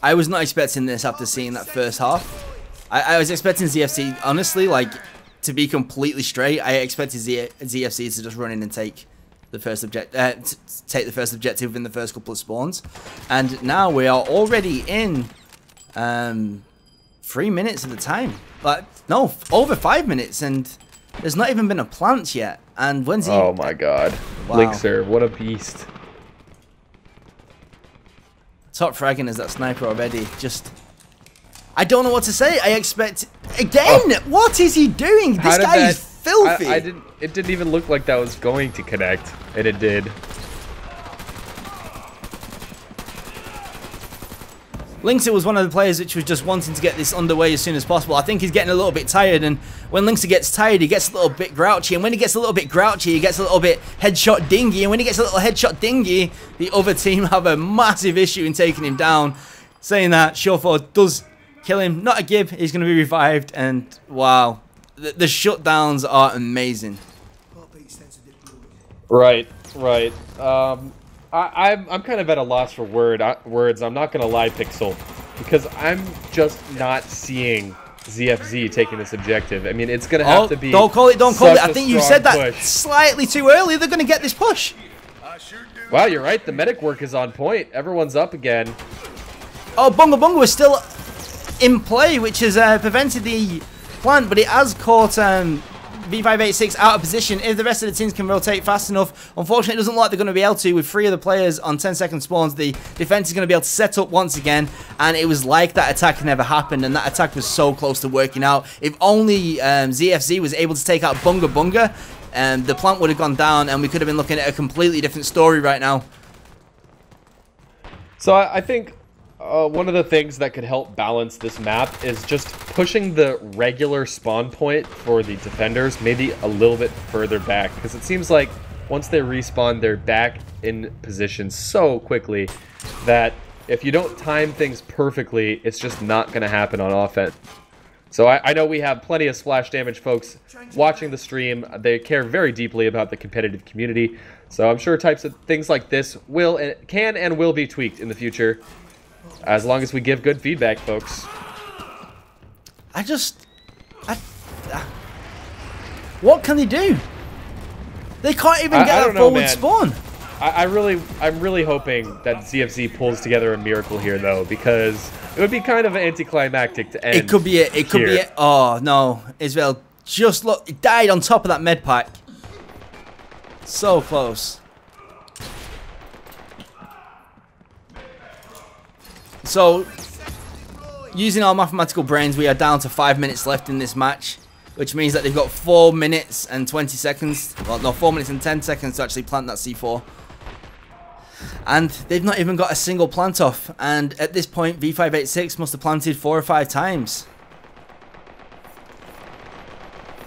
I was not expecting this after seeing that first half. I was expecting ZFC, honestly, like, to be completely straight. I expected ZFC to just run in and take the first objective in the first couple of spawns, and now we are already in 3 minutes of the time. But no, over 5 minutes, and there's not even been a plant yet. And when's he? Oh my god, wow. Lynxer, what a beast! Top fragging as that sniper already. Just, I don't know what to say. I expect again. Oh. What is he doing? This guy is filthy. It didn't even look like that was going to connect, and it did. Lynxer was one of the players which was just wanting to get this underway as soon as possible. I think he's getting a little bit tired, and when Lynxer gets tired, he gets a little bit grouchy, and when he gets a little bit grouchy, he gets a little bit headshot dingy, and when he gets a little headshot dingy, the other team have a massive issue in taking him down. Saying that, Show4 does kill him. Not a gib, he's going to be revived, and wow. The shutdowns are amazing. Right. I'm kind of at a loss for words. I'm not gonna lie, Pixel, because I'm just not seeing ZFZ taking this objective. I mean, it's gonna have to be. Don't call it. I think you said that slightly too early. They're gonna get this push. Wow, you're right. The medic work is on point. Everyone's up again. Oh, Bunga Bunga was still in play, which has prevented the plant, but it has caught v586 out of position. If the rest of the teams can rotate fast enough, unfortunately it doesn't look like they're going to be able to. With 3 of the players on 10-second spawns, the defense is going to be able to set up once again, and it was like that attack never happened, and that attack was so close to working out. If only ZFZ was able to take out Bunga Bunga, the plant would have gone down, and we could have been looking at a completely different story right now. So I think one of the things that could help balance this map is just pushing the regular spawn point for the defenders maybe a little bit further back, because it seems like once they respawn, they're back in position so quickly that if you don't time things perfectly, it's just not going to happen on offense. So I know we have plenty of splash damage folks watching the stream. They care very deeply about the competitive community. So I'm sure types of things like this can and will be tweaked in the future, as long as we give good feedback, folks. What can they do? They can't even get a forward spawn. I'm really hoping that ZFZ pulls together a miracle here, though, because it would be kind of anticlimactic to end. It could be it. It could be it. Oh no, Israel just look. It died on top of that med pack. So close. So, using our mathematical brains, we are down to 5 minutes left in this match, which means that they've got 4 minutes and 20 seconds. Well, no, 4 minutes and 10 seconds to actually plant that C4. And they've not even got a single plant off. And at this point, v586 must have planted 4 or 5 times.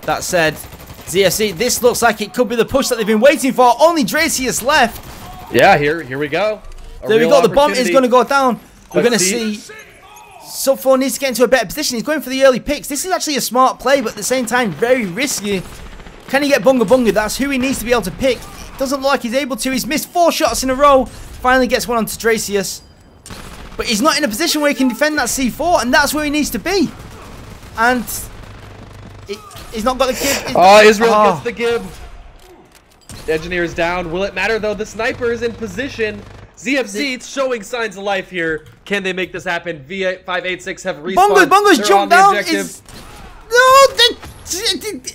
That said, ZFC, this looks like it could be the push that they've been waiting for. Only Dracius left. Yeah, here we go. There we go. The bomb is going to go down. We're going to see Sub4 needs to get into a better position. He's going for the early picks. This is actually a smart play, but at the same time, very risky. Can he get Bunga Bunga? That's who he needs to be able to pick. Doesn't look like he's able to. He's missed 4 shots in a row. Finally gets one onto Dracius. But he's not in a position where he can defend that C4, and that's where he needs to be. And he's not got the gib. Oh, Israel gets the gib. The engineer is down. Will it matter, though? The sniper is in position. ZFZ showing signs of life here. Can they make this happen? v586 have respawned. Bunga's jumped down. No,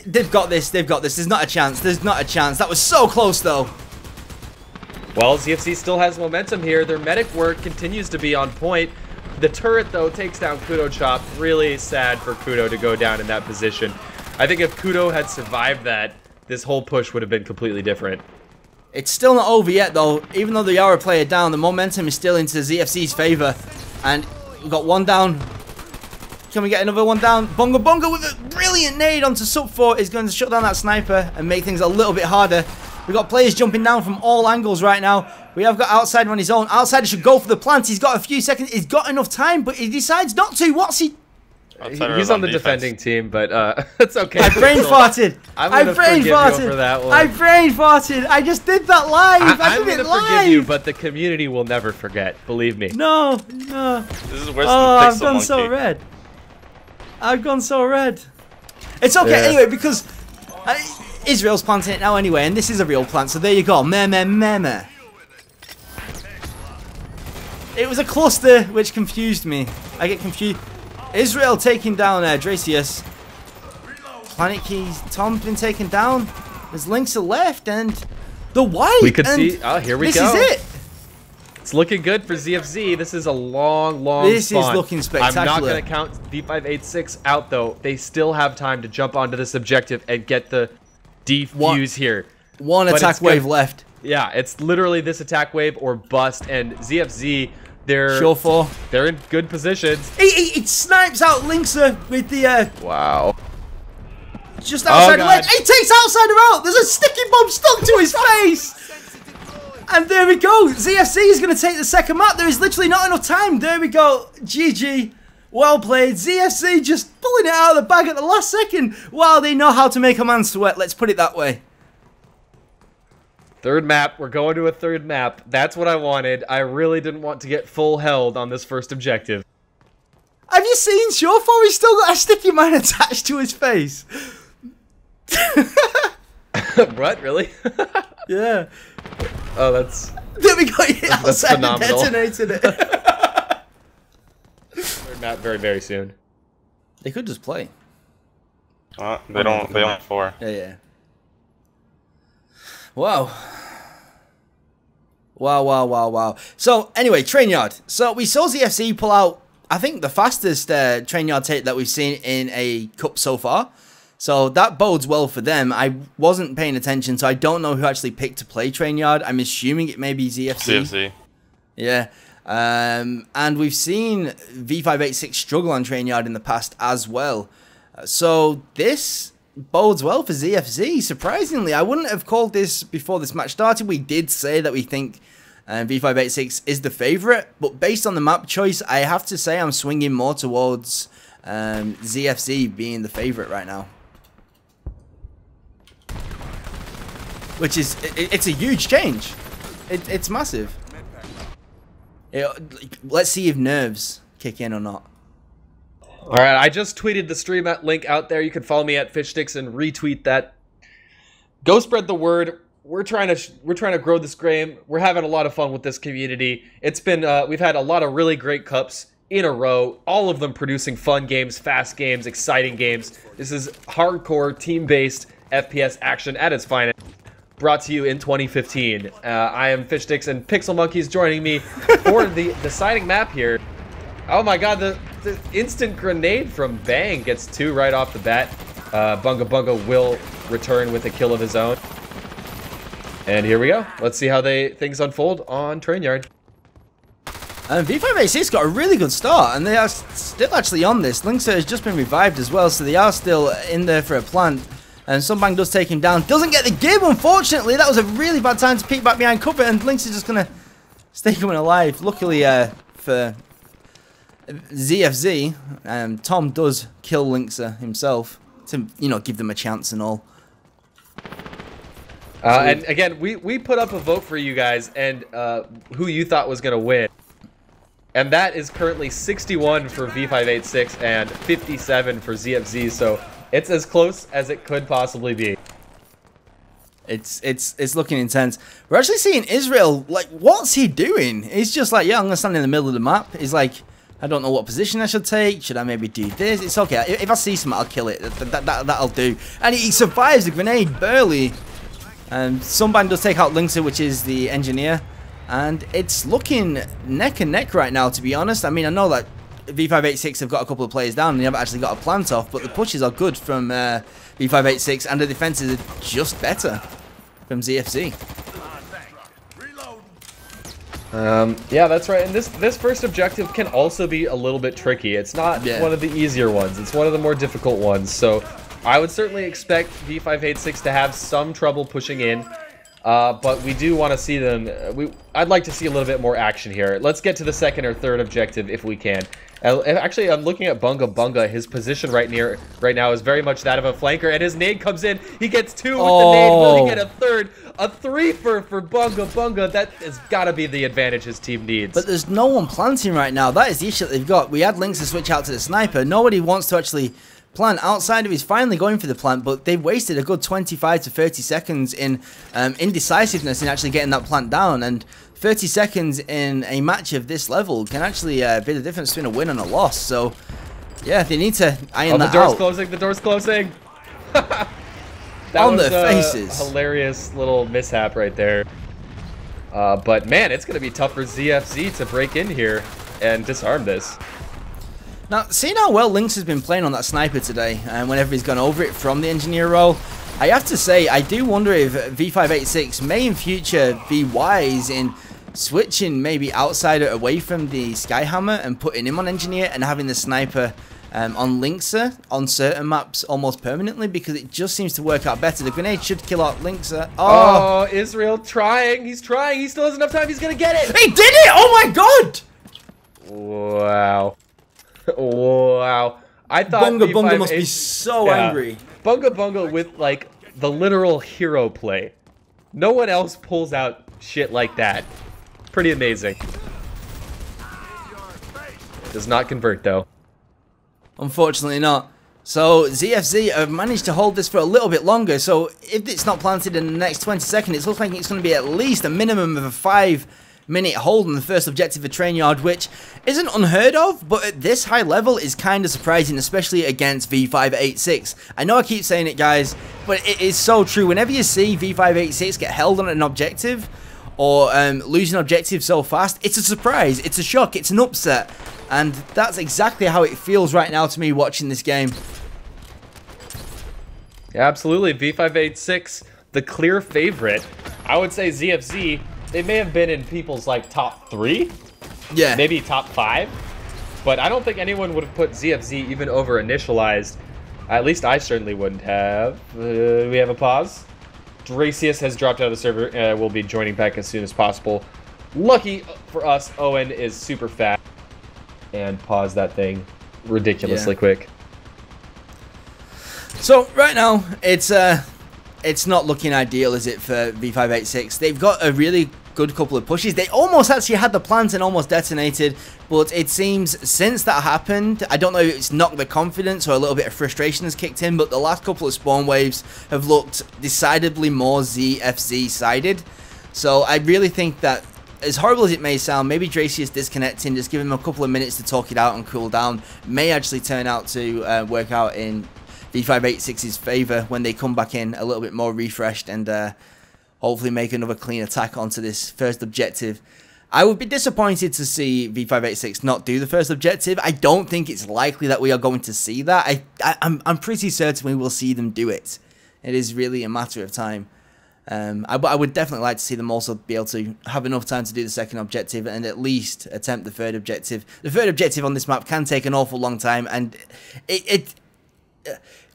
they've got this. They've got this. There's not a chance. There's not a chance. That was so close, though. Well, ZFC still has momentum here. Their medic work continues to be on point. The turret, though, takes down Kudo Chop. Really sad for Kudo to go down in that position. I think if Kudo had survived that, this whole push would have been completely different. It's still not over yet, though. Even though the Yara player down, the momentum is still into ZFC's favor. And we've got one down. Can we get another one down? Bunga Bunga with a brilliant nade onto Sub4 is going to shut down that sniper and make things a little bit harder. We've got players jumping down from all angles right now. We have got Outsider on his own. Outsider should go for the plant. He's got a few seconds. He's got enough time, but he decides not to. What's he... He's on the defending team, but it's okay. I brain farted. I brain farted for that one. I brain farted. I just did that live. I'm gonna forgive you, but the community will never forget. Believe me. No. This is worse than I've gone so red. I've gone so red. It's okay anyway because Israel's planting it now anyway, and this is a real plant. So there you go. Meh. It was a cluster which confused me. I get confused. Israel taking down Dracius. Planet Keys. Tom's been taken down. There's Lynx left and the white. We could see. Oh, here we go. This is it. It's looking good for ZFZ. This is a long This spawn. is looking spectacular. I'm not going to count v586 out, though. They still have time to jump onto this objective and get the defuse here. One attack wave left. Yeah, it's literally this attack wave or bust. And ZFZ, they're in good positions. He snipes out Lynxer with the wow. Just outside the ledge. He takes Outsider out. There's a sticky bomb stuck to his face. And there we go. ZFC is going to take the second map. There is literally not enough time. There we go. GG. Well played. ZFC just pulling it out of the bag at the last second. Wow, they know how to make a man sweat. Let's put it that way. Third map. We're going to a third map. That's what I wanted. I really didn't want to get full held on this first objective. Have you seen Surefire? He's still got a sticky man attached to his face. What? Really? Yeah. Oh, that's... There we go. Outside phenomenal. Detonated it. that very, very soon. They could just play. They don't. They only have 4. Yeah. Wow. Wow. So, anyway, train yard. So, we saw ZFC pull out, I think, the fastest train yard take that we've seen in a cup so far. So, that bodes well for them. I wasn't paying attention, so I don't know who actually picked to play train yard. I'm assuming it may be ZFC. ZFC. Yeah. And we've seen v586 struggle on train yard in the past as well. So, this bodes well for ZFZ. Surprisingly, I wouldn't have called this before this match started. We did say that we think v586 is the favorite, but based on the map choice, I have to say I'm swinging more towards ZFZ being the favorite right now. Which is, it's a huge change. It's massive. Let's see if nerves kick in or not. All right, I just tweeted the stream link out there. You can follow me at Fishstix and retweet that. Go spread the word. We're trying to grow this game. We're having a lot of fun with this community. It's been we've had a lot of really great cups in a row. All of them producing fun games, fast games, exciting games. This is hardcore team-based FPS action at its finest. Brought to you in 2015. I am Fishstix and Pixel Monkey's joining me for the deciding map here. Oh my god, the instant grenade from Bang gets 2 right off the bat. Bunga Bunga will return with a kill of his own. And here we go. Let's see how things unfold on train yard. And v586 got a really good start, and they are still actually on this. Linkser has just been revived as well, so they are still in there for a plant. And Sunbang does take him down. Doesn't get the give, unfortunately. That was a really bad time to peek back behind cover, and Link's is just going to stay coming alive. Luckily for ZFZ, Tom does kill Linkser himself to, you know, give them a chance and all. And again, we put up a vote for you guys and who you thought was going to win. And that is currently 61 for v586 and 57 for ZFZ, so it's as close as it could possibly be. It's looking intense. We're actually seeing Israel, like, what's he doing? He's just like, yeah, I'm going to stand in the middle of the map. He's like, I don't know what position I should take. Should I maybe do this? It's okay. If I see something, I'll kill it. That'll do. And he survives the grenade, barely. And Sunbang does take out Linkser, which is the engineer. And it's looking neck and neck right now, to be honest. I mean, I know that v586 have got a couple of players down and they haven't actually got a plant off, but the pushes are good from v586 and the defenses are just better from ZFZ. Yeah, that's right. And this first objective can also be a little bit tricky. It's not one of the easier ones. It's one of the more difficult ones. So I would certainly expect v586 to have some trouble pushing in. But we do want to see them. I'd like to see a little bit more action here. Let's get to the second or third objective if we can. Actually, I'm looking at Bunga Bunga. His position right now is very much that of a flanker, and his nade comes in. He gets 2 with the nade. Will he get a third? A 3 for Bunga Bunga. That has got to be the advantage his team needs. But there's no one planting right now. That is the issue that they've got. We had Lynx to switch out to the sniper. Nobody wants to actually plant outside of his finally going for the plant, but they've wasted a good 25 to 30 seconds in indecisiveness in actually getting that plant down, and 30 seconds in a match of this level can actually be the difference between a win and a loss. So yeah, they need to iron that out. The door's closing. That on was their faces. A hilarious little mishap right there. But man, it's going to be tough for ZFZ to break in here and disarm this. Now, seeing how well Lynx has been playing on that sniper today, and whenever he's gone over it from the engineer role, I have to say, I do wonder if v586 may in future be wise in switching maybe outsider away from the Skyhammer and putting him on engineer and having the sniper on Lynxer on certain maps almost permanently, because it just seems to work out better. The grenade should kill out Lynxer. Oh, Israel trying. He's trying. He still has enough time. He's going to get it. He did it! Oh my god! Wow. Wow. I thought Bunga Bunga must be so angry. Bunga Bunga with, like, the literal hero play. No one else pulls out shit like that. Pretty amazing. Does not convert, though. Unfortunately not. So ZFZ have managed to hold this for a little bit longer, so if it's not planted in the next 20 seconds, it looks like it's going to be at least a minimum of a 5 minute hold on the first objective for Train Yard, which isn't unheard of, but at this high level is kind of surprising, especially against v586. I know I keep saying it, guys, but it is so true. Whenever you see v586 get held on an objective, or lose an objective so fast, it's a surprise, it's a shock, it's an upset. And that's exactly how it feels right now to me watching this game. Yeah, absolutely. v586, the clear favorite. I would say ZFZ, they may have been in people's like top 3. Yeah. Maybe top 5. But I don't think anyone would have put ZFZ even over initialized. At least I certainly wouldn't have. We have a pause. Dracius has dropped out of the server. Will be joining back as soon as possible. Lucky for us, Owen is super fast. And pause that thing ridiculously quick. So right now, it's not looking ideal, is it, for v586? They've got a really good couple of pushes. They almost actually had the plant and almost detonated, but it seems since that happened, I don't know if it's knocked the confidence or a little bit of frustration has kicked in, but the last couple of spawn waves have looked decidedly more ZFZ sided. So I really think that, as horrible as it may sound, maybe Dracius disconnecting, just give him a couple of minutes to talk it out and cool down, may actually turn out to work out in v586's favour when they come back in a little bit more refreshed and hopefully make another clean attack onto this first objective. I would be disappointed to see v586 not do the first objective. I don't think it's likely that we are going to see that. I'm pretty certain we will see them do it. It is really a matter of time. I would definitely like to see them also be able to have enough time to do the second objective and at least attempt the third objective. The third objective on this map can take an awful long time, and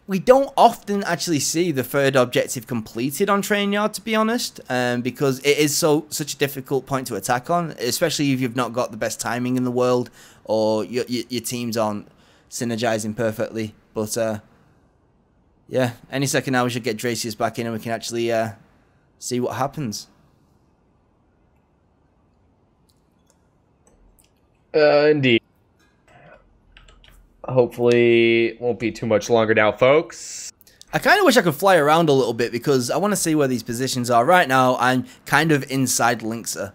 we don't often actually see the third objective completed on Train Yard, to be honest, because it is such a difficult point to attack on, especially if you've not got the best timing in the world or your teams aren't synergizing perfectly. But yeah, any second now we should get Dracius back in and we can actually see what happens. Indeed. Hopefully it won't be too much longer now, folks. I kind of wish I could fly around a little bit because I want to see where these positions are. Right now, I'm kind of inside Linkser.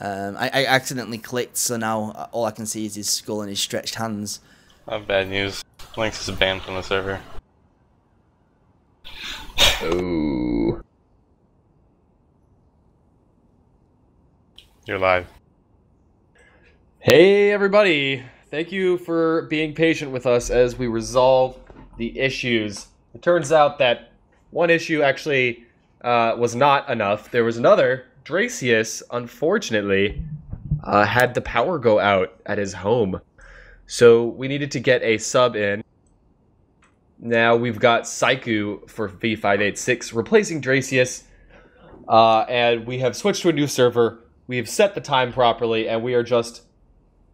I accidentally clicked, so now all I can see is his skull and his stretched hands. I have bad news. Lynx is banned from the server. Oh. You're live. Hey, everybody. Thank you for being patient with us as we resolve the issues. It turns out that one issue actually was not enough. There was another. Dracius, unfortunately, had the power go out at his home. So we needed to get a sub in. Now we've got Saiku for v586 replacing Dracius. And we have switched to a new server. We have set the time properly, and we are just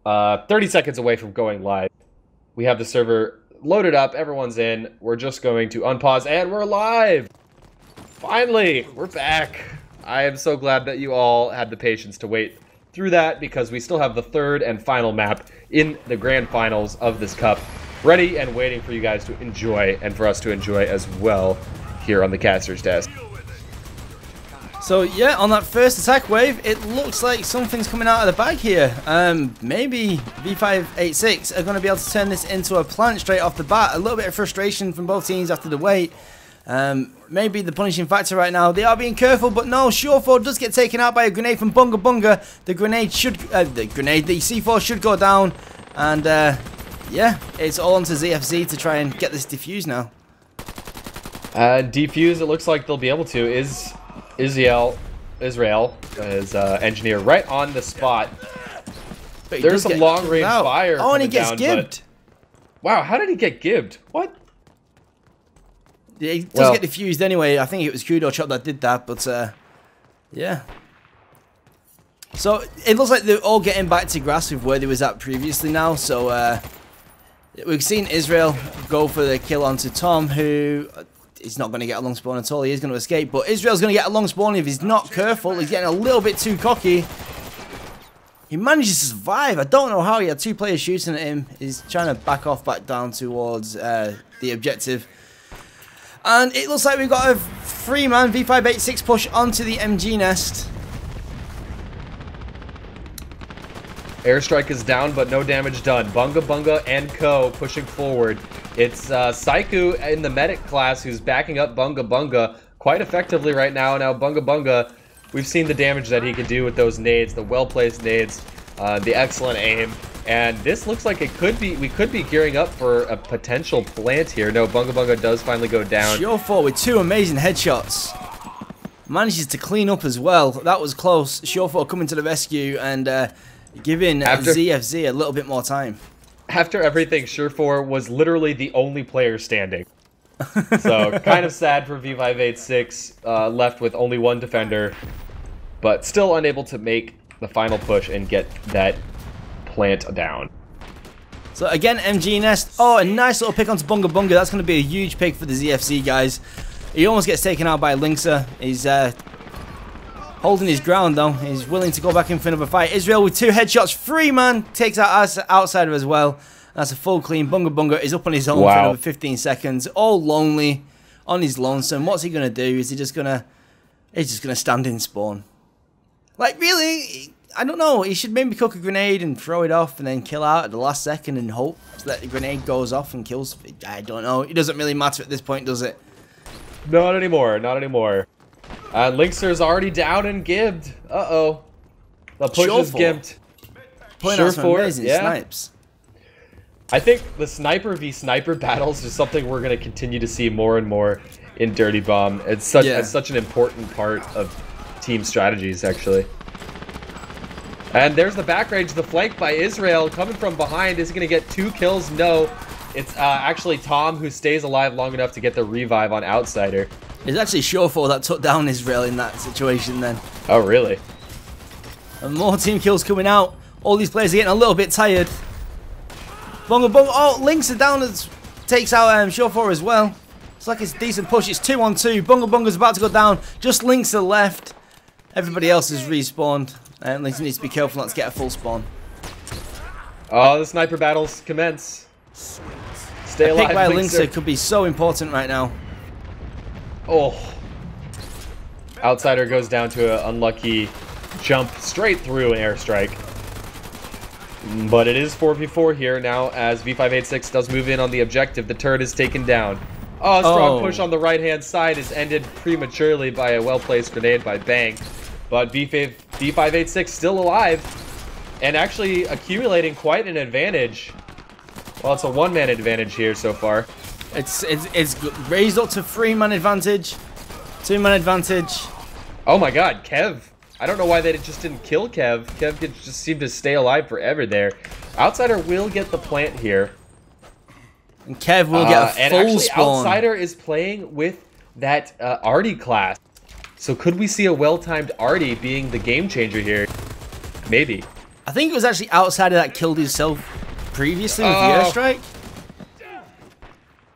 30 seconds away from going live. We have the server loaded up, everyone's in. We're just going to unpause, and we're live! Finally, we're back. I am so glad that you all had the patience to wait through that, because we still have the third and final map in the grand finals of this cup, ready and waiting for you guys to enjoy, and for us to enjoy as well here on the caster's desk. So yeah, on that first attack wave, it looks like something's coming out of the bag here. Maybe v586 are going to be able to turn this into a plant straight off the bat. A little bit of frustration from both teams after the wait. Maybe the punishing factor right now. They are being careful, but no, Sure4 does get taken out by a grenade from Bunga Bunga. The grenade should, the C4 should go down. And yeah, it's all onto ZFZ to try and get this defused now. Defuse, it looks like they'll be able to. Is Israel is engineer right on the spot. There's some long range fire. Oh, and he gets gibbed. Wow, how did he get gibbed? What? Yeah, he does get defused anyway. I think it was Kudo Chop that did that, but yeah. So it looks like they're all getting back to grasp with where they was at previously now. So we've seen Israel go for the kill onto Tom, who he's not going to get a long spawn at all. He is going to escape, but Israel's going to get a long spawn if he's not careful. He's getting a little bit too cocky. He manages to survive. I don't know how. He had two players shooting at him. He's trying to back off, back down towards the objective. And it looks like we've got a 3-man v586 push onto the MG nest. Airstrike is down, but no damage done. Bunga Bunga and Co. pushing forward. It's Saiku in the medic class who's backing up Bunga Bunga quite effectively right now. Now Bunga Bunga, we've seen the damage that he can do with those nades, the well-placed nades, the excellent aim. And this looks like we could be gearing up for a potential plant here. No, Bunga Bunga does finally go down. Surefall with 2 amazing headshots. Manages to clean up as well. That was close. Surefall coming to the rescue and giving ZFZ a little bit more time. After everything, Surefall was literally the only player standing. So kind of sad for v586, left with only 1 defender, but still unable to make the final push and get that plant down. So again, MG Nest. Oh, a nice little pick onto Bunga Bunga. That's going to be a huge pick for the ZFC guys. He almost gets taken out by Linkser. He's holding his ground though. He's willing to go back in for another fight. Israel with 2 headshots. 3 man takes out Outsider as well. That's a full clean. Bunga Bunga is up on his own for another 15 seconds. All lonely on his lonesome. What's he going to do? Is he just going to... He's just going to stand in spawn. Like, really? I don't know. He should maybe cook a grenade and throw it off and then kill out at the last second and hope that the grenade goes off and kills. I don't know. It doesn't really matter at this point, does it? Not anymore. Not anymore. Linkser's already down and gibbed. Uh-oh. The push is gimped. Playing out some amazing snipes. I think the sniper v sniper battles is something we're going to continue to see more and more in Dirty Bomb. It's such an important part of team strategies, actually. And there's the back range, the flank by Israel coming from behind. Is he going to get 2 kills? No. It's actually Tom who stays alive long enough to get the revive on Outsider. It's actually Surefall that took down Israel in that situation then. Oh, really? And more team kills coming out. All these players are getting a little bit tired. Bunga Bunga. Oh, Linkser down and takes out Surefall as well. It's like it's a decent push. It's 2 on 2. Bunga Bunga's about to go down. Just Linkser left. Everybody else has respawned. And Linkser needs to be careful not to get a full spawn. Oh, the sniper battles commence. Stay alive, pick by Linkser could be so important right now. Oh. Outsider goes down to an unlucky jump straight through an airstrike. But it is 4v4 here now as v586 does move in on the objective. The turret is taken down. Oh, a strong push on the right-hand side is ended prematurely by a well-placed grenade by Bang. But v586 still alive and actually accumulating quite an advantage. Well, it's a 1-man advantage here so far. It's raised up to 3-man advantage, 2-man advantage. Oh my god, Kev. I don't know why they just didn't kill Kev. Kev could just seem to stay alive forever there. Outsider will get the plant here. And Kev will get a full spawn. Outsider is playing with that Artie class. So could we see a well-timed Artie being the game changer here? Maybe. I think it was actually Outsider that killed himself previously with the airstrike.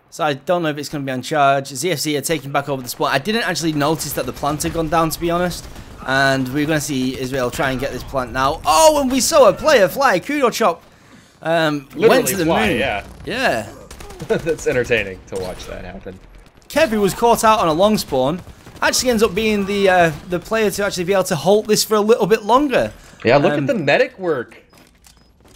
So I don't know if it's going to be on charge. ZFC are taking back over the spawn. I didn't actually notice that the plant had gone down, to be honest. And we're going to see Israel try and get this plant now. Oh, and we saw a player fly. Kudo Chop went to the moon. Yeah. That's entertaining to watch that happen. Kevy was caught out on a long spawn. Actually ends up being the player to actually be able to hold this for a little bit longer. Yeah, look at the medic work.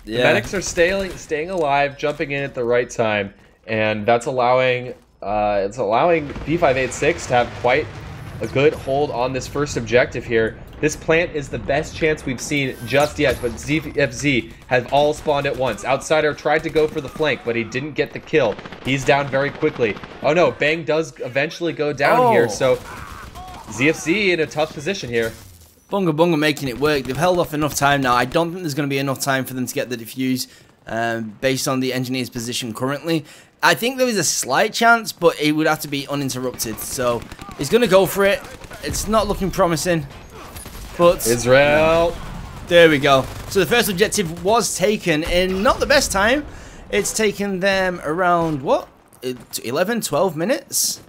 The medics are staying alive, jumping in at the right time, and that's allowing v586 to have quite a good hold on this first objective here. This plant is the best chance we've seen just yet, but ZFZ have all spawned at once. Outsider tried to go for the flank, but he didn't get the kill. He's down very quickly. Oh no, Bang does eventually go down here, so ZFZ in a tough position here. Bunga Bunga making it work. They've held off enough time now. I don't think there's going to be enough time for them to get the defuse based on the engineer's position currently. I think there is a slight chance, but it would have to be uninterrupted. So he's going to go for it. It's not looking promising. But Israel. There we go. So the first objective was taken in not the best time. It's taken them around, what? 11, 12 minutes?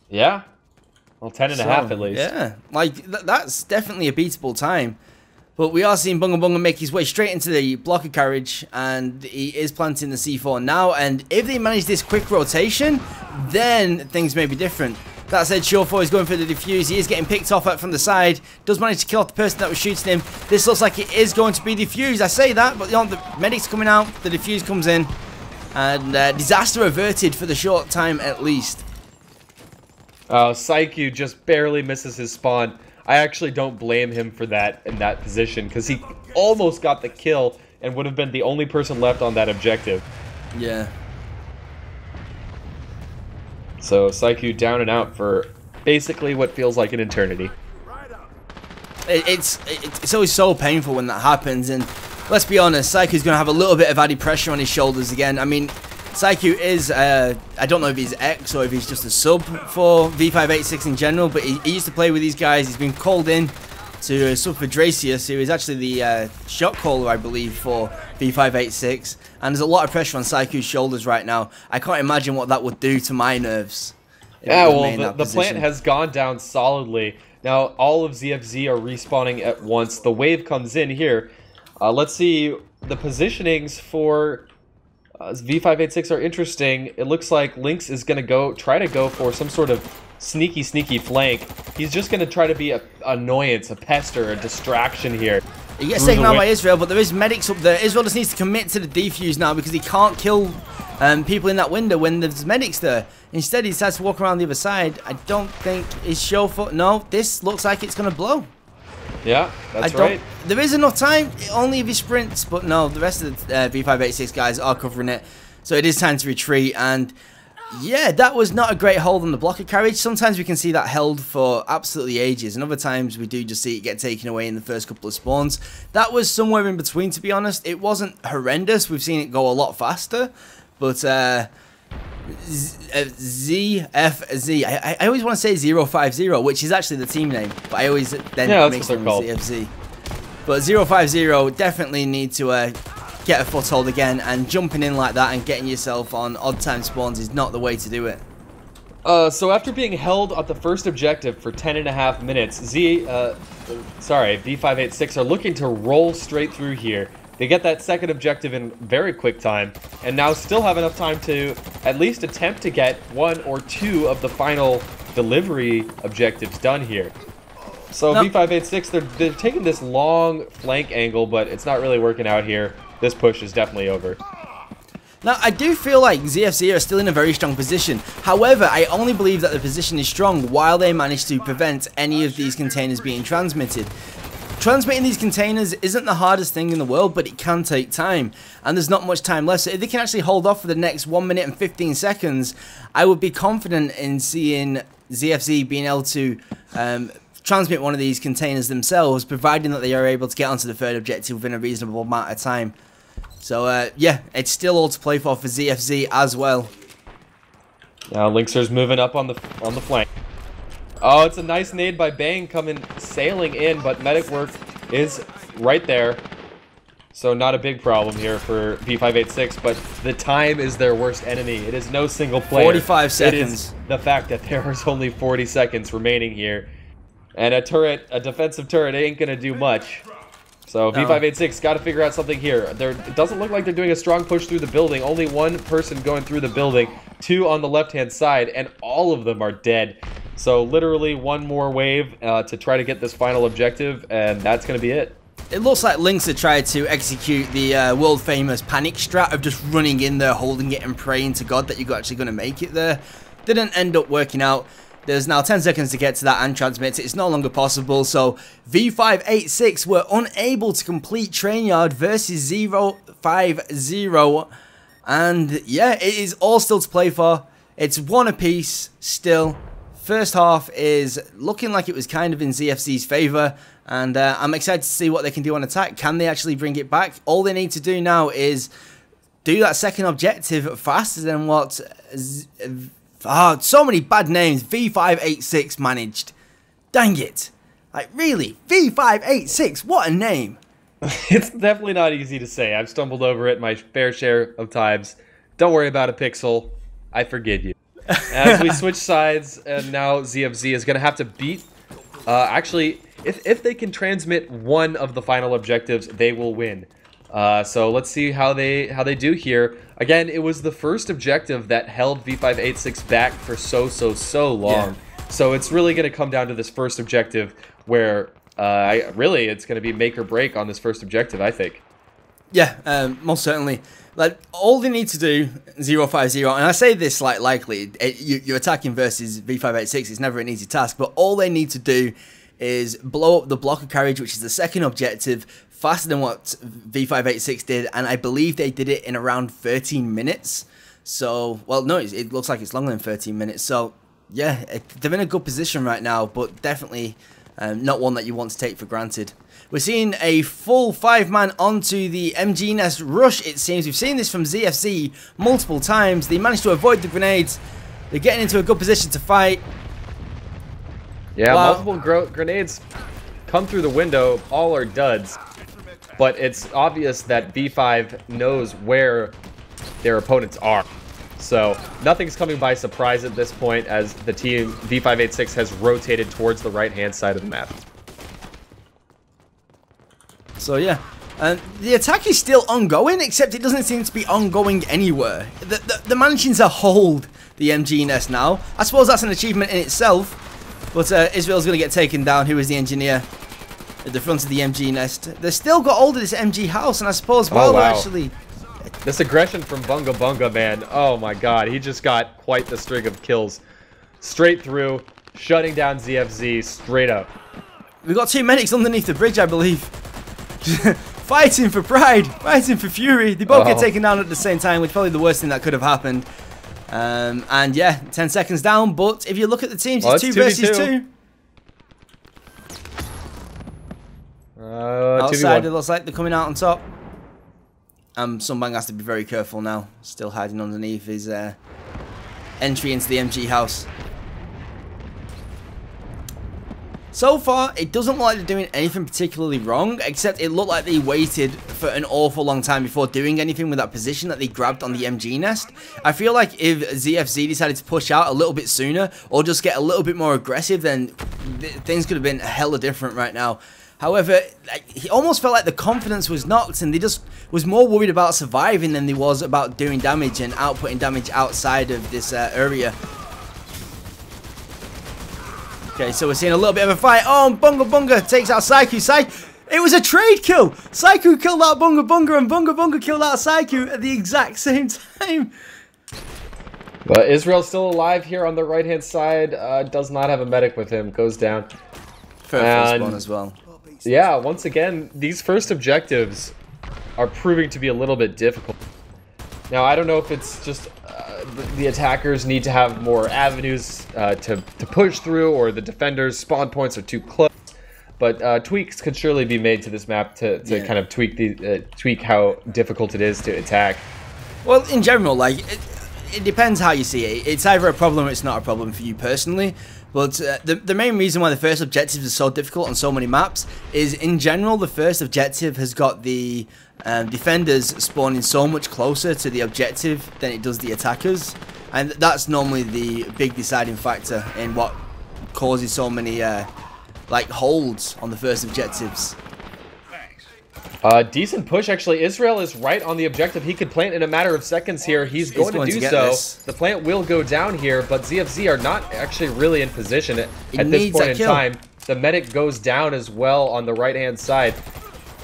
Yeah. Well, 10 and a half at least. Yeah. Like, that's definitely a beatable time. But we are seeing Bunga Bunga make his way straight into the blocker carriage, and he is planting the C4 now. And if they manage this quick rotation, then things may be different. That said, Showfor is going for the defuse. He is getting picked off from the side. Does manage to kill off the person that was shooting him. This looks like it is going to be defused. I say that, but the medic's coming out. The defuse comes in. And disaster averted for the short time at least. Psyche just barely misses his spawn. I actually don't blame him for that in that position, because he almost got the kill and would have been the only person left on that objective. Yeah. So Psyche down and out for basically what feels like an eternity. It's always so painful when that happens, and let's be honest, Psyche's going to have a little bit of added pressure on his shoulders again. I mean, Psyche is, I don't know if he's X or if he's just a sub for v586 in general, but he used to play with these guys. He's been called in to sub for Dracius, who is actually the shot caller, I believe, for v586. And there's a lot of pressure on Psyche's shoulders right now. I can't imagine what that would do to my nerves. Yeah, well, the plant has gone down solidly. Now, all of ZFZ are respawning at once. The wave comes in here. Let's see. The positionings for v586 are interesting. It looks like Lynx is going to try to go for some sort of sneaky flank. He's just going to try to be an annoyance, a pester, a distraction here. He gets taken out by Israel, but there is medics up there. Israel just needs to commit to the defuse now because he can't kill people in that window when there's medics there. Instead, he decides to walk around the other side. I don't think his Showfor... No, this looks like it's going to blow. Yeah, that's right. There is enough time, only if he sprints, but no, the rest of the v586 guys are covering it. So it is time to retreat, and yeah, that was not a great hold on the blocker carriage. Sometimes we can see that held for absolutely ages, and other times we do just see it get taken away in the first couple of spawns. That was somewhere in between, to be honest. It wasn't horrendous. We've seen it go a lot faster, but ZFZ, I always want to say 050, which is actually the team name, but I always then mix them with ZFZ. But 050 definitely need to get a foothold again, and jumping in like that and getting yourself on odd time spawns is not the way to do it. So after being held at the first objective for 10.5 minutes, v586 are looking to roll straight through here. They get that second objective in very quick time, and now still have enough time to at least attempt to get 1 or 2 of the final delivery objectives done here. So v586, they're taking this long flank angle, but it's not really working out here. This push is definitely over. Now, I do feel like ZFC are still in a very strong position. However, I only believe that the position is strong while they manage to prevent any of these containers being transmitted. Transmitting these containers isn't the hardest thing in the world, but it can take time, and there's not much time left. So if they can actually hold off for the next 1 minute and 15 seconds, I would be confident in seeing ZFC being able to transmit one of these containers themselves, providing that they are able to get onto the third objective within a reasonable amount of time. So yeah, it's still all to play for ZFZ as well. Now Lynxer's moving up on the flank. Oh, it's a nice nade by Bang coming sailing in, but medic work is right there. So not a big problem here for v586, but the time is their worst enemy. It is no single player. 45 seconds. It is the fact that there is only 40 seconds remaining here. And a defensive turret ain't gonna do much. So v586 got to figure out something here. It doesn't look like they're doing a strong push through the building. Only one person going through the building, 2 on the left-hand side, and all of them are dead. So literally one more wave to try to get this final objective, and that's going to be it. It looks like Lynx had tried to execute the world-famous panic strat of just running in there, holding it, and praying to God that you're actually going to make it there. Didn't end up working out. There's now 10 seconds to get to that and transmit it. It's no longer possible, so v586 were unable to complete Train Yard versus 050. And yeah, it is all still to play for. It's 1 apiece still. First half is looking like it was kind of in ZFC's favour, and I'm excited to see what they can do on attack. Can they actually bring it back? All they need to do now is do that second objective faster than what... so many bad names v586 managed. Dang it. Like, really? v586, what a name. It's definitely not easy to say. I've stumbled over it my fair share of times. Don't worry about it, Pixel. I forgive you. As we switch sides, and now ZFZ is going to have to beat... actually, if they can transmit 1 of the final objectives, they will win. So let's see how they do here. Again, it was the first objective that held v586 back for so long. So it's really going to come down to this first objective where really it's going to be make or break on this first objective, I think. Yeah, most certainly. Like, all they need to do, 050, and I say this like likely, you're attacking versus v586, it's never an easy task, but all they need to do is blow up the blocker carriage, which is the second objective, faster than what v586 did, and I believe they did it in around 13 minutes. So, well, no, it looks like it's longer than 13 minutes, so, yeah, they're in a good position right now, but definitely not one that you want to take for granted. We're seeing a full 5-man onto the MG Nest rush, it seems. We've seen this from ZFZ multiple times. They managed to avoid the grenades. They're getting into a good position to fight. Yeah, wow. Multiple grenades come through the window. All are duds. But it's obvious that V5 knows where their opponents are. So nothing's coming by surprise at this point as the team v586 has rotated towards the right-hand side of the map. So yeah, the attack is still ongoing, except it doesn't seem to be ongoing anywhere. They're managing to hold the MG Nest now. I suppose that's an achievement in itself, but Israel's going to get taken down. Who is the engineer at the front of the MG Nest? They've still got hold of this MG house, and I suppose while they're actually... This aggression from Bunga Bunga, man. Oh my god, he just got quite the string of kills. Straight through, shutting down ZFZ straight up. We've got 2 medics underneath the bridge, I believe. Fighting for pride, fighting for fury. They both get taken down at the same time, which is probably the worst thing that could have happened. And yeah, 10 seconds down, but if you look at the teams, it's 2 versus 2. Outside, it looks like they're coming out on top. Sunbang has to be very careful now, still hiding underneath his entry into the MG house. So far, it doesn't look like they're doing anything particularly wrong, except it looked like they waited for an awful long time before doing anything with that position that they grabbed on the MG Nest. I feel like if ZFZ decided to push out a little bit sooner, or just get a little bit more aggressive, then things could have been hella different right now. However, he almost felt like the confidence was knocked, and they just was more worried about surviving than they was about doing damage and outputting damage outside of this area. Okay, so we're seeing a little bit of a fight. Oh, and Bunga Bunga takes out Saiku. It was a trade kill. Saiku killed out Bunga Bunga, and Bunga Bunga killed out Saiku at the exact same time. But Israel's still alive here on the right-hand side. Does not have a medic with him. Goes down. Fair spawn as well. Yeah, once again, these first objectives are proving to be a little bit difficult. Now, I don't know if it's just the attackers need to have more avenues to push through, or the defenders' spawn points are too close. But tweaks could surely be made to this map to kind of tweak how difficult it is to attack. Well, in general, like, it depends how you see it. It's either a problem or it's not a problem for you personally. But the main reason why the first objective is so difficult on so many maps is, in general, the first objective has got the defenders spawning so much closer to the objective than it does the attackers. And that's normally the big deciding factor in what causes so many like holds on the first objectives. Decent push, actually. Israel is right on the objective. He could plant in a matter of seconds here. He's going to do so. The plant will go down here, but ZFZ are not actually really in position at this point in time. The medic goes down as well on the right-hand side.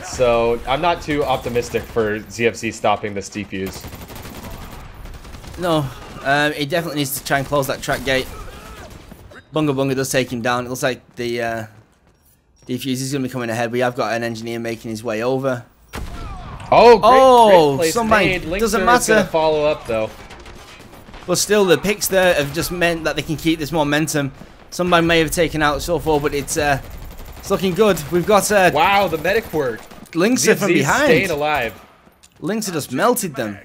So I'm not too optimistic for ZFZ stopping this defuse. No, it definitely needs to try and close that track gate. Bunga Bunga does take him down. It looks like the defuse is going to be coming ahead. We have got an engineer making his way over. Oh, great somebody doesn't matter. Follow up though. But still, the picks there have just meant that they can keep this momentum. Somebody may have taken out so far, but it's looking good. We've got wow, the medic work. Linkser from behind. Staying alive. Linkser just melted them.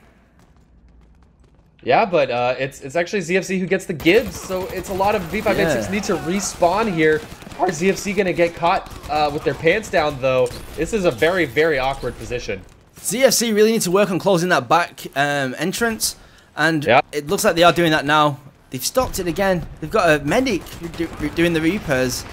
Yeah, but it's actually ZFZ who gets the gives, so it's a lot of v586 need to respawn here. Are ZFZ going to get caught with their pants down, though? This is a very, very awkward position. ZFZ really need to work on closing that back entrance, and it looks like they are doing that now. They've stopped it again. They've got a medic doing the repairs.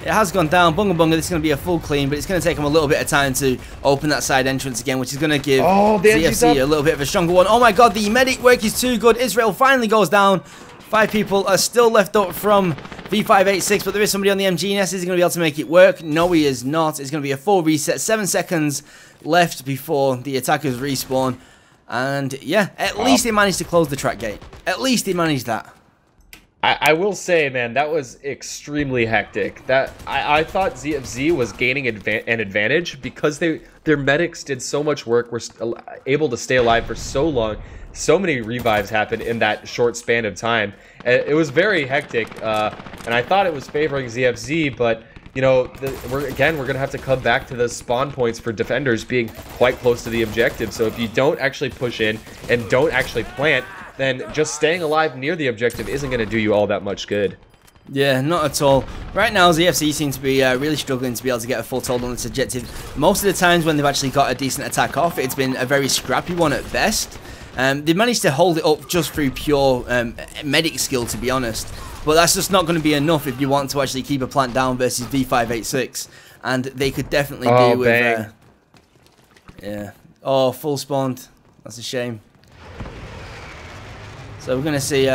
It has gone down. Bunga Bunga, this is going to be a full clean, but it's going to take them a little bit of time to open that side entrance again, which is going to give ZFZ a little bit of a stronger one. Oh my god, the medic work is too good. Israel finally goes down. 5 people are still left up from v586, but there is somebody on the MG nest. Is he going to be able to make it work? No, he is not. It's going to be a full reset. 7 seconds left before the attackers respawn. And yeah, at least he managed to close the track gate. At least he managed that. I will say, man, that was extremely hectic. I thought ZFZ was gaining an advantage because their medics did so much work, were able to stay alive for so long. So many revives happened in that short span of time. It was very hectic, and I thought it was favoring ZFZ, but you know, we're gonna have to come back to the spawn points for defenders being quite close to the objective. So if you don't actually push in and don't actually plant, then just staying alive near the objective isn't going to do you all that much good. Yeah, not at all. Right now, ZFC seems to be really struggling to be able to get a foothold on this objective. Most of the times when they've actually got a decent attack off, it's been a very scrappy one at best. They managed to hold it up just through pure medic skill, to be honest. But that's just not going to be enough if you want to actually keep a plant down versus v586. And they could definitely do with... yeah. Oh, full spawned. That's a shame. So we're going to see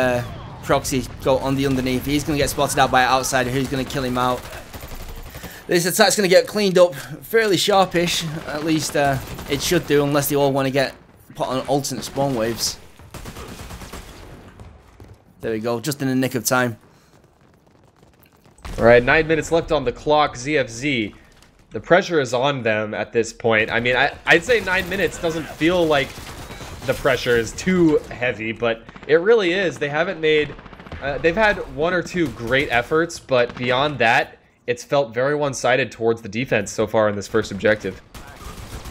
Proxy go on the underneath. He's going to get spotted out by an outsider who's going to kill him out. This attack's going to get cleaned up fairly sharpish. At least it should do, unless they all want to get put on alternate spawn waves. There we go, just in the nick of time. Alright, 9 minutes left on the clock. ZFZ, the pressure is on them at this point. I mean, I'd say 9 minutes doesn't feel like the pressure is too heavy, but it really is. They haven't made... they've had 1 or 2 great efforts, but beyond that, it's felt very one-sided towards the defense so far in this first objective.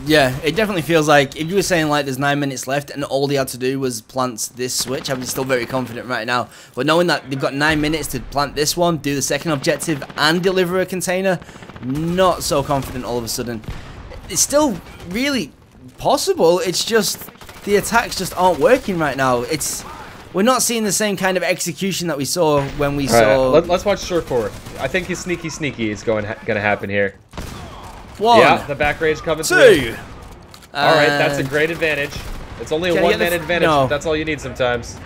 Yeah, it definitely feels like, if you were saying like there's 9 minutes left and all they had to do was plant this switch, I'm still very confident right now. But knowing that they've got 9 minutes to plant this one, do the second objective, and deliver a container, not so confident all of a sudden. It's still really possible, it's just... the attacks just aren't working right now. We're not seeing the same kind of execution that we saw when we saw... Let's watch Surfcore. I think his sneaky is gonna happen here. 1. Yeah, the back range coming 2. through. Alright, that's a great advantage. It's only a 1-man advantage, no. but that's all you need sometimes.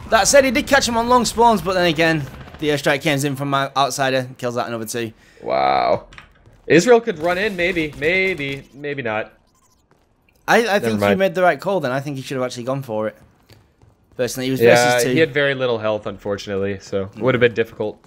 That said, he did catch him on long spawns, but then again, the airstrike comes in from outsider, kills out another 2. Wow. Israel could run in, maybe not. I think you made the right call then. I think he should have actually gone for it. Personally, he was versus 2. He had very little health, unfortunately, so it would have been difficult.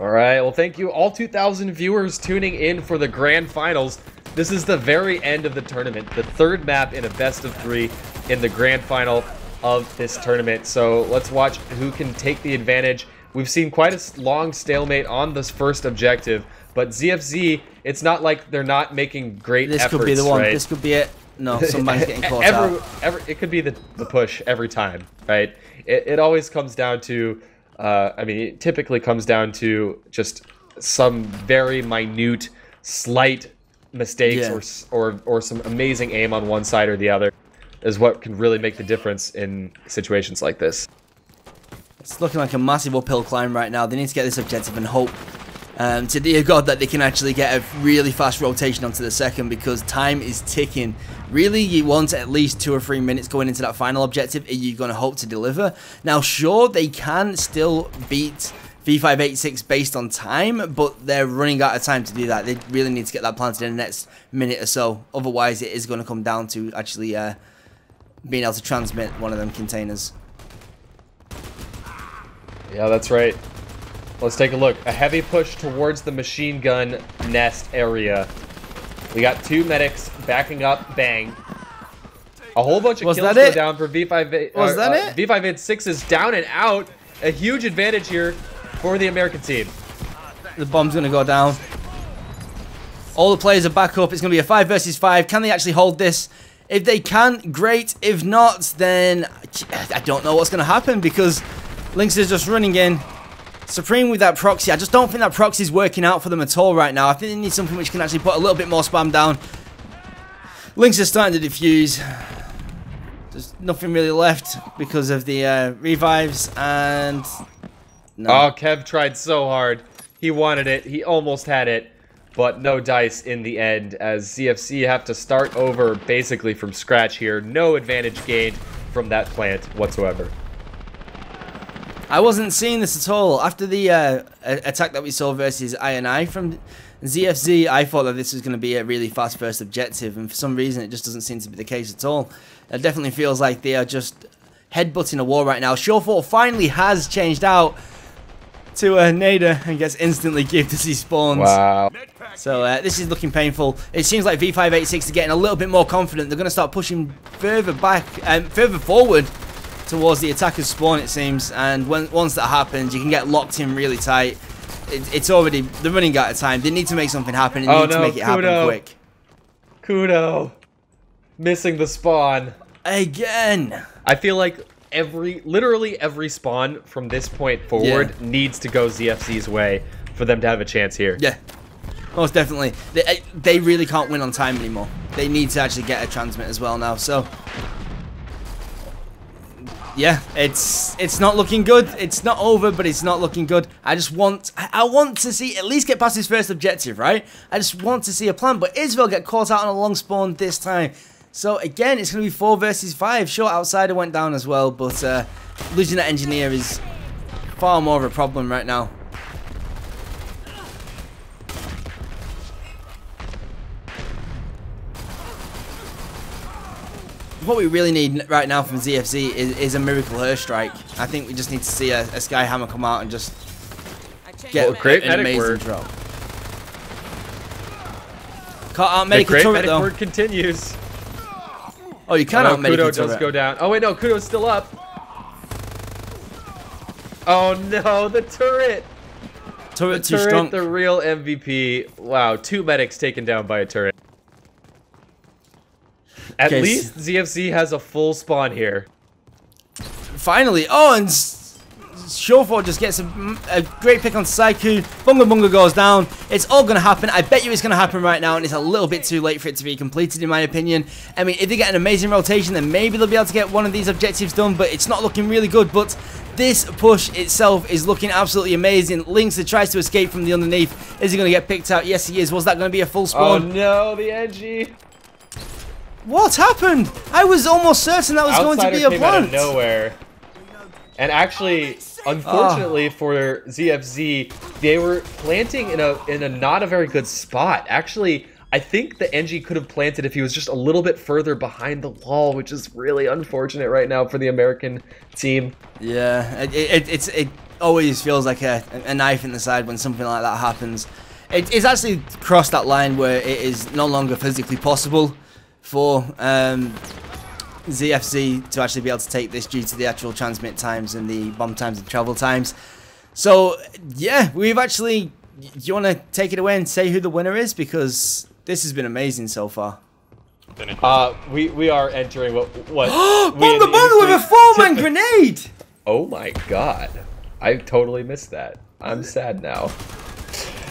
Alright, well thank you all 2,000 viewers tuning in for the grand finals. This is the very end of the tournament, the 3rd map in a best of 3 in the grand final of this tournament. So let's watch who can take the advantage. We've seen quite a long stalemate on this first objective, but ZFZ, it's not like they're not making great efforts, This could be the one. right? This could be it. No, somebody's getting caught out. It could be the push every time, right? It always comes down to, I mean, it typically comes down to just some very minute, slight mistakes or some amazing aim on one side or the other is what can really make the difference in situations like this. It's looking like a massive uphill climb right now. They need to get this objective and hope to dear God that they can actually get a really fast rotation onto the second, because time is ticking. Really, you want at least 2 or 3 minutes going into that final objective and you're going to hope to deliver. Now, sure, they can still beat v586 based on time, but they're running out of time to do that. They really need to get that planted in the next minute or so. Otherwise, it is going to come down to actually being able to transmit one of them containers. Yeah, that's right. Let's take a look. A heavy push towards the machine gun nest area. We got 2 medics backing up. Bang. A whole bunch of kills go down for v586 is down and out. A huge advantage here for the American team. The bomb's going to go down. All the players are back up. It's going to be a 5 versus 5. Can they actually hold this? If they can, great. If not, then I don't know what's going to happen, because Lynx is just running in. Supreme with that proxy. I just don't think that proxy is working out for them at all right now. I think they need something which can actually put a little bit more spam down. Lynx is starting to defuse. There's nothing really left because of the revives, and no. Oh, Kev tried so hard. He wanted it. He almost had it, but no dice in the end, as ZFC have to start over basically from scratch here. No advantage gained from that plant whatsoever. I wasn't seeing this at all. After the attack that we saw versus I from ZFZ, I thought that this was going to be a really fast first objective, and for some reason it just doesn't seem to be the case at all. It definitely feels like they are just headbutting a wall right now. Surefall finally has changed out to a nader and gets instantly gift as he spawns. Wow. So this is looking painful. It seems like v586 are getting a little bit more confident. They're going to start pushing further back, further forward towards the attacker's spawn, it seems. And once that happens, you can get locked in really tight. It's already, they're running out of time. They need to make something happen. They need to make it happen quick. Kudo. Missing the spawn. Again. I feel like literally every spawn from this point forward needs to go ZFZ's way for them to have a chance here. Yeah, most definitely. They really can't win on time anymore. They need to actually get a transmit as well now. So yeah, it's not looking good. It's not over, but it's not looking good. I want to see at least get past his first objective, right? I just want to see a plan. But Israel get caught out on a long spawn this time. So again, it's going to be 4 versus 5. Sure, Outsider went down as well, but losing that engineer is far more of a problem right now. What we really need right now from ZFZ is a miracle airstrike. I think we just need to see a Skyhammer come out and just get an amazing drop. Can't out-medic a turret though. Word continues. Oh, you can't out-medic a turret. Kudo does go down. Oh wait, no, Kudo's still up. Oh no, the turret. Turret too strong. The real MVP. Wow, 2 medics taken down by a turret. At least ZFZ has a full spawn here. Finally. Oh, and Showford just gets a great pick on Saiku. Bunga Bunga goes down. It's all going to happen. I bet you it's going to happen right now, and it's a little bit too late for it to be completed, in my opinion. I mean, if they get an amazing rotation, then maybe they'll be able to get one of these objectives done, but it's not looking really good. But this push itself is looking absolutely amazing. Lynx tries to escape from the underneath. Is he going to get picked out? Yes, he is. Was that going to be a full spawn? Oh, no, the NG. What happened? I was almost certain that was going to be a plant. Out of nowhere. And actually, unfortunately for ZFZ, they were planting in a not a very good spot. Actually, I think the NG could have planted if he was just a little bit further behind the wall, which is really unfortunate right now for the American team. Yeah, it always feels like a knife in the side when something like that happens. It's actually crossed that line where it is no longer physically possible for ZFZ to actually be able to take this due to the actual transmit times and the bomb times and travel times. So yeah, we've actually, do you want to take it away and say who the winner is, because this has been amazing so far. We are entering what Bunga Bunga with a 4-man grenade. Oh my god, I totally missed that. I'm sad now.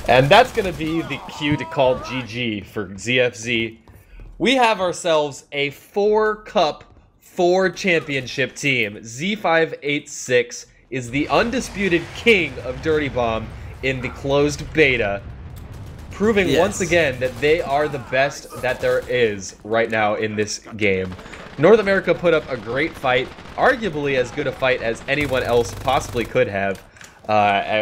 And that's gonna be the cue to call GG for ZFZ. We have ourselves a 4-cup, 4-championship team. Z586 is the undisputed king of Dirty Bomb in the closed beta, proving once again that they are the best that there is right now in this game. North America put up a great fight, arguably as good a fight as anyone else possibly could have.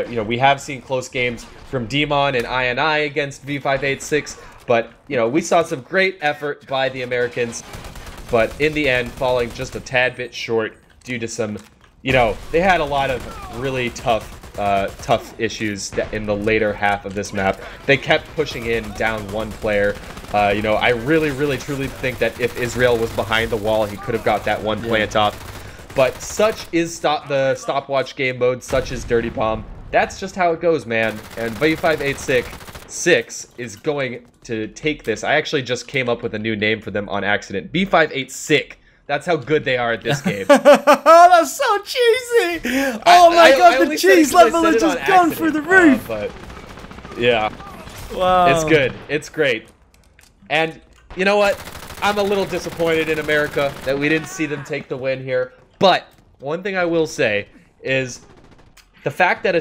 You know, we have seen close games from Demon and I against v586, but, you know, we saw some great effort by the Americans, but in the end, falling just a tad bit short due to some, you know, they had a lot of really tough issues in the later half of this map. They kept pushing in down one player. You know, I really, truly think that if Israel was behind the wall, he could have got that one plant off. But such is the stopwatch game mode, such is Dirty Bomb. That's just how it goes, man. And v586 is going to take this. I actually just came up with a new name for them on accident. v586. That's how good they are at this game. That's so cheesy! Oh my god, the cheese level has just gone through the roof! But yeah. Wow. It's good. It's great. And you know what? I'm a little disappointed in America that we didn't see them take the win here. But one thing I will say is the fact that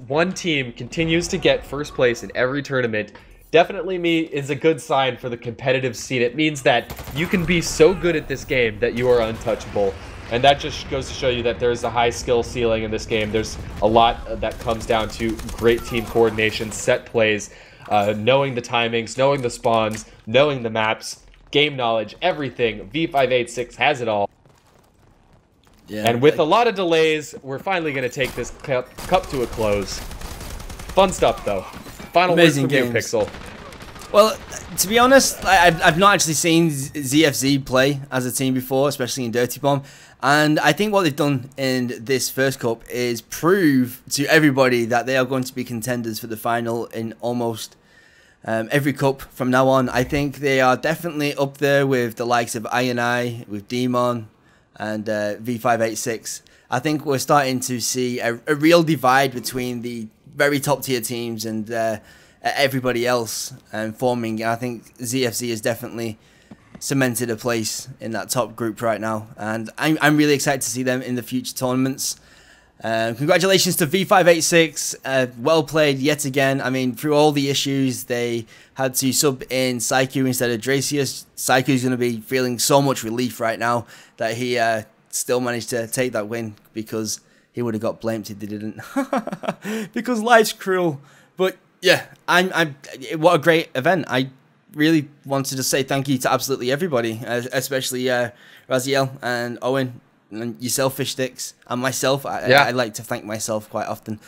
one team continues to get first place in every tournament definitely is a good sign for the competitive scene. It means that you can be so good at this game that you are untouchable. And that just goes to show you that there's a high skill ceiling in this game. There's a lot that comes down to great team coordination, set plays, knowing the timings, knowing the spawns, knowing the maps, game knowledge, everything. V586 has it all. Yeah, and with a lot of delays, we're finally going to take this cup to a close. Fun stuff, though. Final words from you, Pixel. Well, to be honest, I've not actually seen ZFZ play as a team before, especially in Dirty Bomb. And I think what they've done in this first cup is prove to everybody that they are going to be contenders for the final in almost every cup from now on. I think they are definitely up there with the likes of I&I, with Demon, and v586. I think we're starting to see a real divide between the very top tier teams and everybody else forming. I think ZFZ has definitely cemented a place in that top group right now, and I'm really excited to see them in the future tournaments. Congratulations to v586. Well played yet again. I mean, through all the issues, they had to sub in Saiku instead of Dracius. Saiku's going to be feeling so much relief right now that he still managed to take that win, because he would have got blamed if they didn't. Because life's cruel. But yeah, what a great event. I really wanted to say thank you to absolutely everybody, especially Raziel and Owen and yourself, Fishstix, and myself. I like to thank myself quite often.